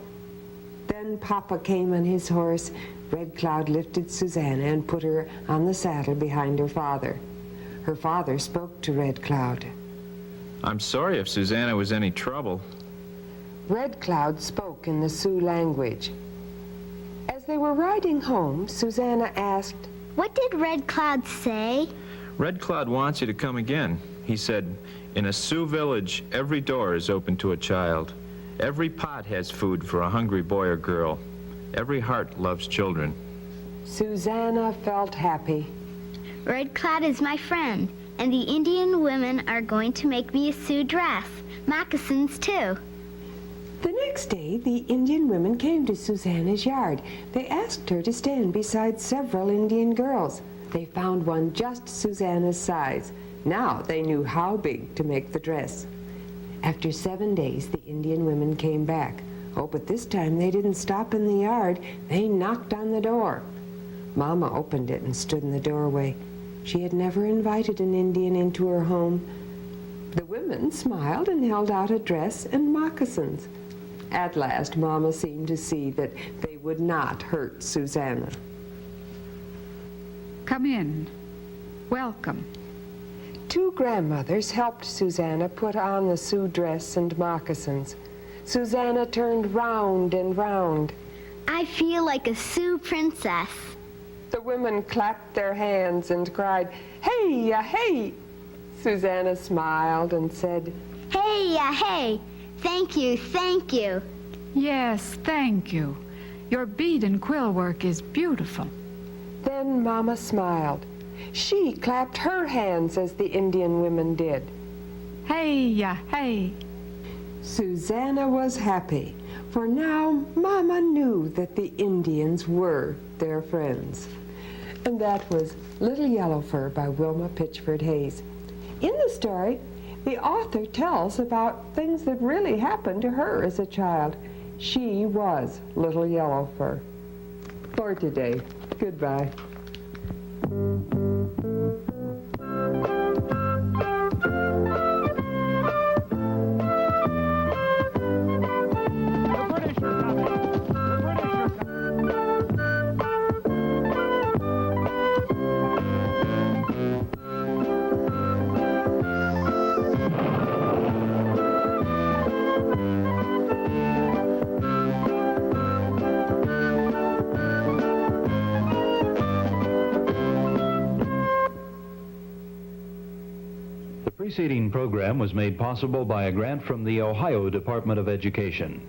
Then Papa came on his horse. Red Cloud lifted Susanna and put her on the saddle behind her father. Her father spoke to Red Cloud. I'm sorry if Susanna was any trouble. Red Cloud spoke in the Sioux language. As they were riding home, Susanna asked, "What did Red Cloud say?" Red Cloud wants you to come again. He said, in a Sioux village, every door is open to a child. Every pot has food for a hungry boy or girl. Every heart loves children. Susanna felt happy. Red Cloud is my friend, and the Indian women are going to make me a Sioux dress. Moccasins, too. The next day, the Indian women came to Susanna's yard. They asked her to stand beside several Indian girls. They found one just Susanna's size. Now they knew how big to make the dress. After 7 days, the Indian women came back. Oh, but this time they didn't stop in the yard. They knocked on the door. Mama opened it and stood in the doorway. She had never invited an Indian into her home. The women smiled and held out a dress and moccasins. At last, Mama seemed to see that they would not hurt Susanna. Come in. Welcome. 2 grandmothers helped Susanna put on the Sioux dress and moccasins. Susanna turned round and round. I feel like a Sioux princess. The women clapped their hands and cried, "Hey-ya, hey!" Susanna smiled and said, "Hey-ya, hey! Thank you, thank you." Yes, thank you. Your bead and quill work is beautiful. Then Mama smiled. She clapped her hands as the Indian women did. Hey-ya, hey! Susanna was happy, for now Mama knew that the Indians were their friends. And that was Little Yellow Fur by Wilma Pitchford Hayes. In the story, the author tells about things that really happened to her as a child. She was Little Yellow Fur. For today, goodbye. The preceding program was made possible by a grant from the Ohio Department of Education.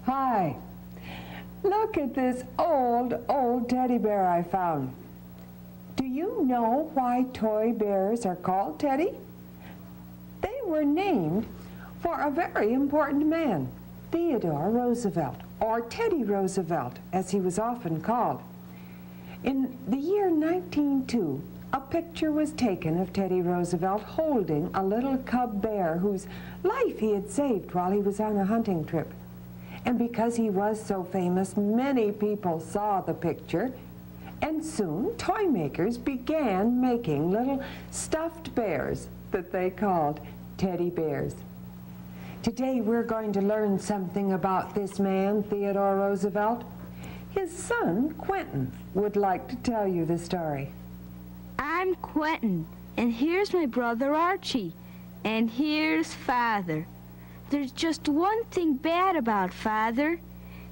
Hi. Look at this old teddy bear I found. Do you know why toy bears are called Teddy? They were named for a very important man, Theodore Roosevelt, or Teddy Roosevelt, as he was often called. In the year 1902, a picture was taken of Teddy Roosevelt holding a little cub bear whose life he had saved while he was on a hunting trip. And because he was so famous, many people saw the picture, and soon toy makers began making little stuffed bears that they called teddy bears. Today we're going to learn something about this man, Theodore Roosevelt. His son, Quentin, would like to tell you the story. I'm Quentin, and here's my brother Archie, and here's Father. There's just one thing bad about Father.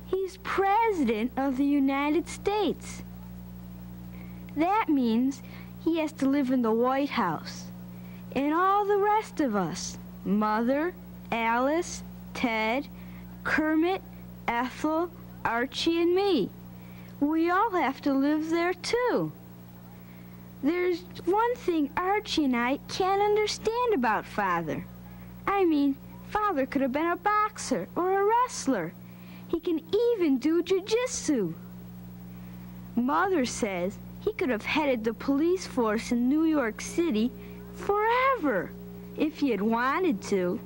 He's President of the United States. That means he has to live in the White House. And all the rest of us, Mother, Alice, Ted, Kermit, Ethel, Archie, and me, we all have to live there too. There's one thing Archie and I can't understand about Father. I mean, Father could have been a boxer or a wrestler. He can even do jiu-jitsu. Mother says he could have headed the police force in New York City forever if he had wanted to.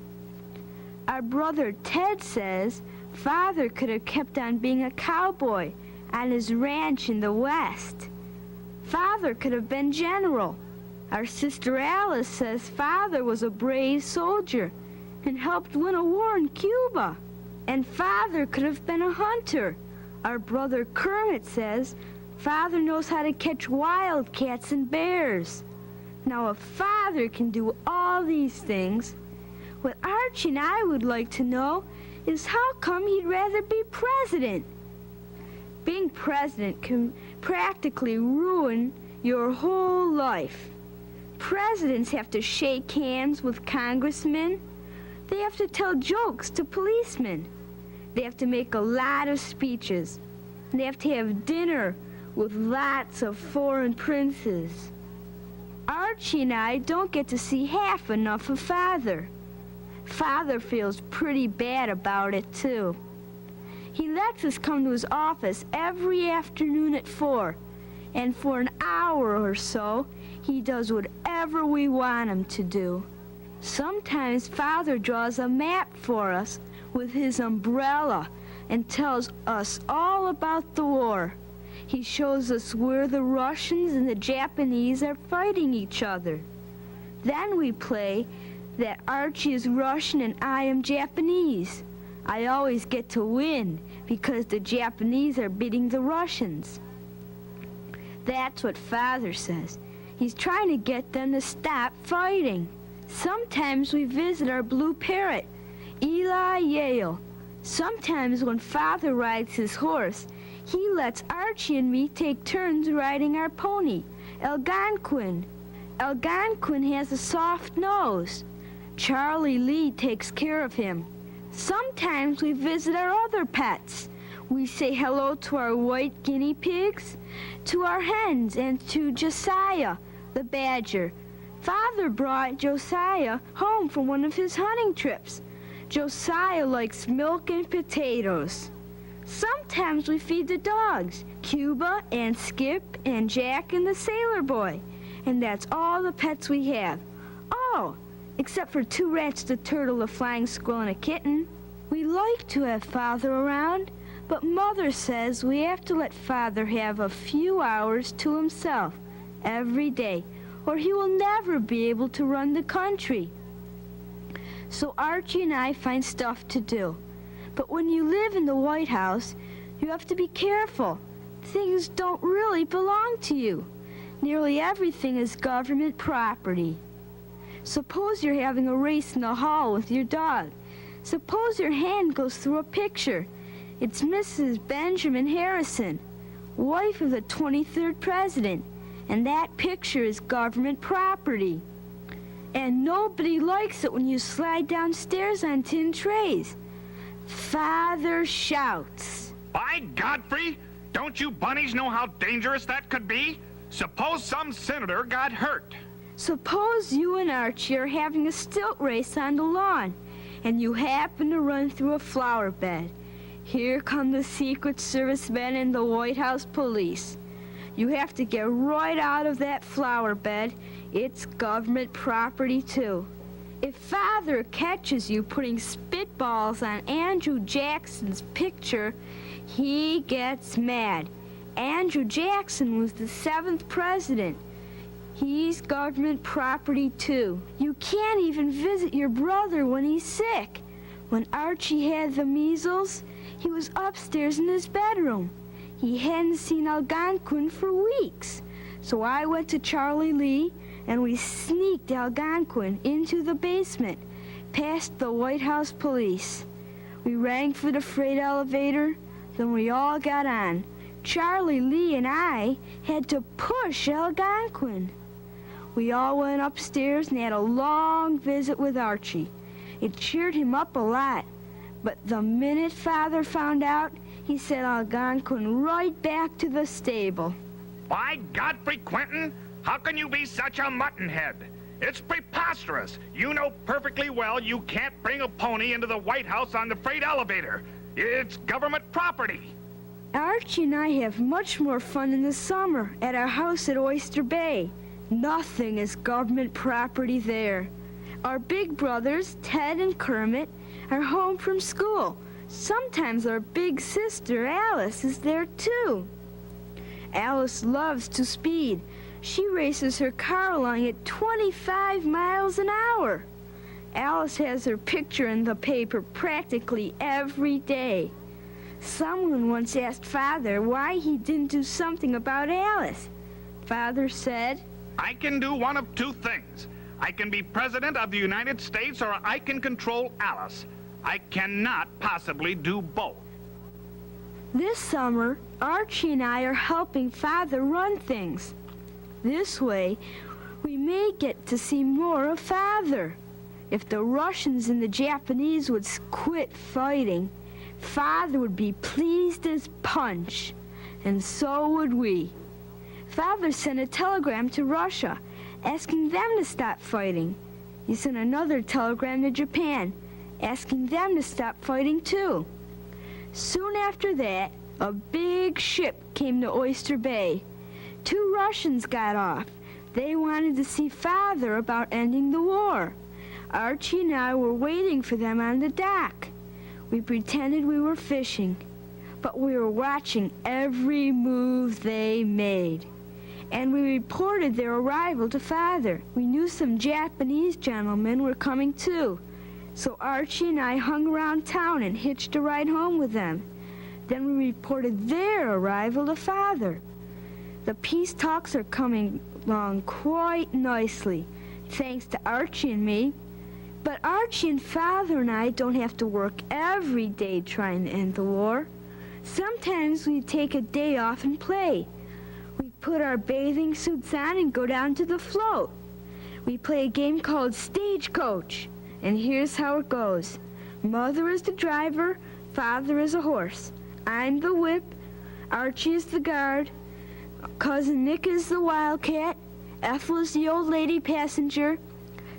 Our brother Ted says Father could have kept on being a cowboy on his ranch in the West. Father could have been general. Our sister Alice says Father was a brave soldier and helped win a war in Cuba. And Father could have been a hunter. Our brother Kermit says Father knows how to catch wildcats and bears. Now, if Father can do all these things, what Archie and I would like to know is how come he'd rather be president? Being president can practically ruin your whole life. Presidents have to shake hands with congressmen. They have to tell jokes to policemen. They have to make a lot of speeches. They have to have dinner with lots of foreign princes. Archie and I don't get to see half enough of Father. Father feels pretty bad about it, too. He lets us come to his office every afternoon at 4, and for an hour or so, he does whatever we want him to do. Sometimes Father draws a map for us with his umbrella and tells us all about the war. He shows us where the Russians and the Japanese are fighting each other. Then we play that Archie is Russian and I am Japanese. I always get to win because the Japanese are beating the Russians. That's what Father says. He's trying to get them to stop fighting. Sometimes we visit our blue parrot, Eli Yale. Sometimes when Father rides his horse, he lets Archie and me take turns riding our pony, Algonquin. Algonquin has a soft nose. Charlie Lee takes care of him. Sometimes we visit our other pets. We say hello to our white guinea pigs, to our hens, and to Josiah, the badger. Father brought Josiah home from one of his hunting trips. Josiah likes milk and potatoes. Sometimes we feed the dogs, Cuba and Skip and Jack and the sailor boy. And that's all the pets we have. Oh, except for 2 rats, the turtle, a flying squirrel, and a kitten. We like to have Father around, but Mother says we have to let Father have a few hours to himself every day, or he will never be able to run the country. So Archie and I find stuff to do. But when you live in the White House, you have to be careful. Things don't really belong to you. Nearly everything is government property. Suppose you're having a race in the hall with your dog. Suppose your hand goes through a picture. It's Mrs. Benjamin Harrison, wife of the 23rd president, and that picture is government property. And nobody likes it when you slide downstairs on tin trays. Father shouts. By Godfrey, don't you bunnies know how dangerous that could be? Suppose some senator got hurt. Suppose you and Archie are having a stilt race on the lawn, and you happen to run through a flower bed. Here come the Secret Service men and the White House police. You have to get right out of that flower bed. It's government property, too. If Father catches you putting spitballs on Andrew Jackson's picture, he gets mad. Andrew Jackson was the 7th president. He's government property, too. You can't even visit your brother when he's sick. When Archie had the measles, he was upstairs in his bedroom. He hadn't seen Algonquin for weeks. So I went to Charlie Lee, and we sneaked Algonquin into the basement, past the White House police. We rang for the freight elevator, then we all got on. Charlie Lee and I had to push Algonquin. We all went upstairs and had a long visit with Archie. It cheered him up a lot. But the minute Father found out, he sent Algonquin right back to the stable. By Godfrey Quentin, how can you be such a muttonhead? It's preposterous. You know perfectly well you can't bring a pony into the White House on the freight elevator. It's government property. Archie and I have much more fun in the summer at our house at Oyster Bay. Nothing is government property there. Our big brothers, Ted and Kermit, are home from school. Sometimes our big sister, Alice, is there too. Alice loves to speed. She races her car along at 25 miles an hour. Alice has her picture in the paper practically every day. Someone once asked Father why he didn't do something about Alice. Father said, I can do one of two things. I can be President of the United States, or I can control Alice. I cannot possibly do both. This summer, Archie and I are helping Father run things. This way, we may get to see more of Father. If the Russians and the Japanese would quit fighting, Father would be pleased as punch, and so would we. Father sent a telegram to Russia, asking them to stop fighting. He sent another telegram to Japan, asking them to stop fighting too. Soon after that, a big ship came to Oyster Bay. 2 Russians got off. They wanted to see Father about ending the war. Archie and I were waiting for them on the dock. We pretended we were fishing, but we were watching every move they made. And we reported their arrival to Father. We knew some Japanese gentlemen were coming too. So Archie and I hung around town and hitched a ride home with them. Then we reported their arrival to Father. The peace talks are coming along quite nicely, thanks to Archie and me. But Archie and Father and I don't have to work every day trying to end the war. Sometimes we take a day off and play. We put our bathing suits on and go down to the float. We play a game called Stagecoach. And here's how it goes. Mother is the driver, Father is a horse. I'm the whip, Archie is the guard, Cousin Nick is the wildcat, Ethel is the old lady passenger,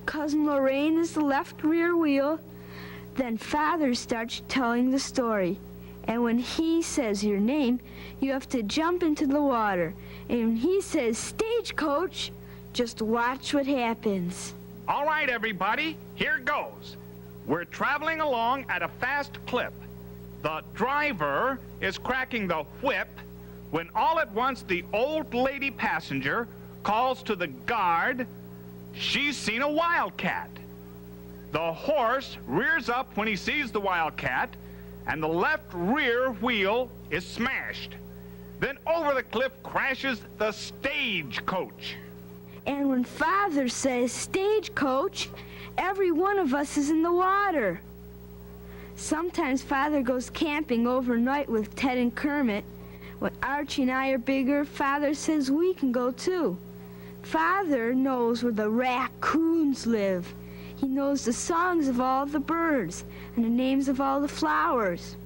Cousin Lorraine is the left rear wheel. Then Father starts telling the story. And when he says your name, you have to jump into the water. And when he says Stagecoach, just watch what happens. All right, everybody, here goes. We're traveling along at a fast clip. The driver is cracking the whip when all at once the old lady passenger calls to the guard, she's seen a wildcat. The horse rears up when he sees the wildcat, and the left rear wheel is smashed. Then over the cliff crashes the stagecoach. And when Father says Stagecoach, every one of us is in the water. Sometimes Father goes camping overnight with Ted and Kermit. When Archie and I are bigger, Father says we can go too. Father knows where the raccoons live. He knows the songs of all the birds and the names of all the flowers.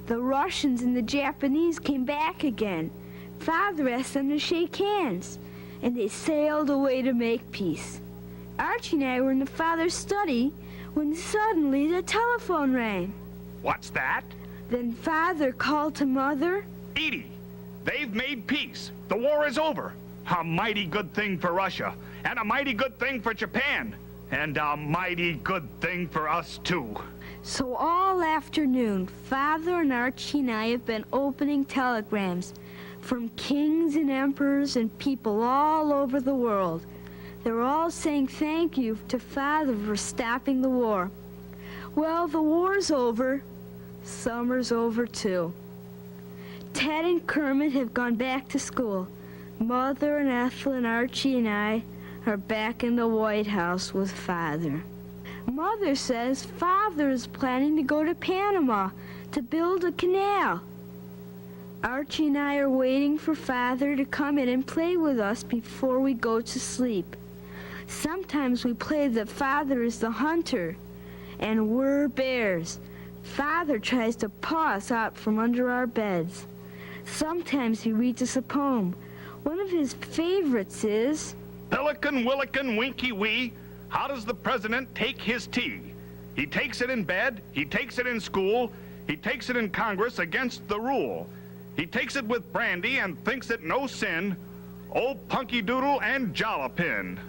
The Russians and the Japanese came back again. Father asked them to shake hands, and they sailed away to make peace. Archie and I were in the Father's study when suddenly the telephone rang. What's that? Then Father called to Mother. Edie, they've made peace. The war is over. A mighty good thing for Russia, and a mighty good thing for Japan, and a mighty good thing for us too. So all afternoon, Father and Archie and I have been opening telegrams from kings and emperors and people all over the world. They're all saying thank you to Father for stopping the war. Well, the war's over. Summer's over, too. Ted and Kermit have gone back to school. Mother and Ethel and Archie and I are back in the White House with Father. Mother says Father is planning to go to Panama to build a canal. Archie and I are waiting for Father to come in and play with us before we go to sleep. Sometimes we play that Father is the hunter and we're bears. Father tries to paw us out from under our beds. Sometimes he reads us a poem. One of his favorites is, Pelican, Willikin, Winky, Wee, how does the president take his tea? He takes it in bed, he takes it in school, he takes it in Congress against the rule. He takes it with brandy and thinks it no sin. Old Punky Doodle and Jollopin.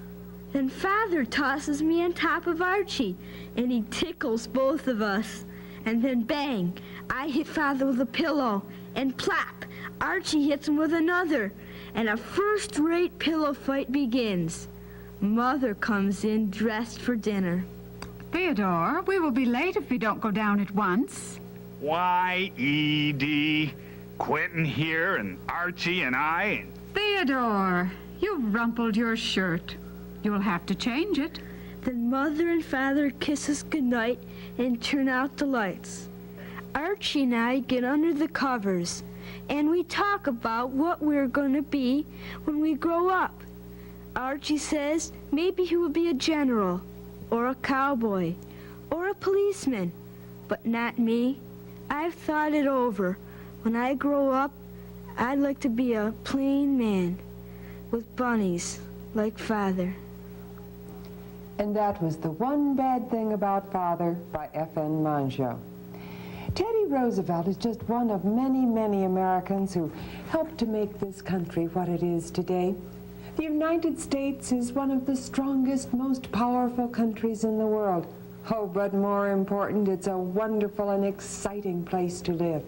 Then Father tosses me on top of Archie, and he tickles both of us. And then bang, I hit Father with a pillow, and plop, Archie hits him with another, and a first-rate pillow fight begins. Mother comes in dressed for dinner. Theodore, we will be late if we don't go down at once. Why, Edie? Quentin here and Archie and I. Theodore, you've rumpled your shirt. You'll have to change it. Then Mother and Father kiss us goodnight and turn out the lights. Archie and I get under the covers, and we talk about what we're going to be when we grow up. Archie says maybe he will be a general, or a cowboy, or a policeman, but not me. I've thought it over. When I grow up, I'd like to be a plain man with bunnies like Father. And that was The One Bad Thing About Father by F.N. Mongeau. Teddy Roosevelt is just one of many, many Americans who helped to make this country what it is today. The United States is one of the strongest, most powerful countries in the world. Oh, but more important, it's a wonderful and exciting place to live.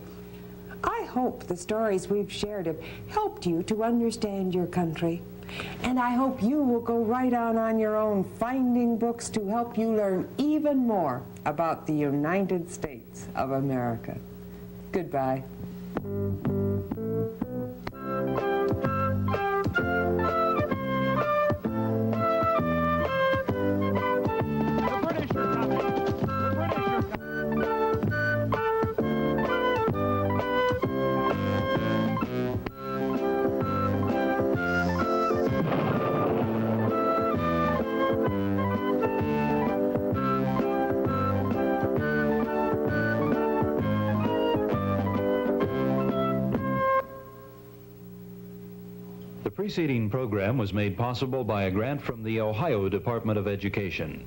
I hope the stories we've shared have helped you to understand your country. And I hope you will go right on your own, finding books to help you learn even more about the United States of America. Goodbye. The preceding program was made possible by a grant from the Ohio Department of Education.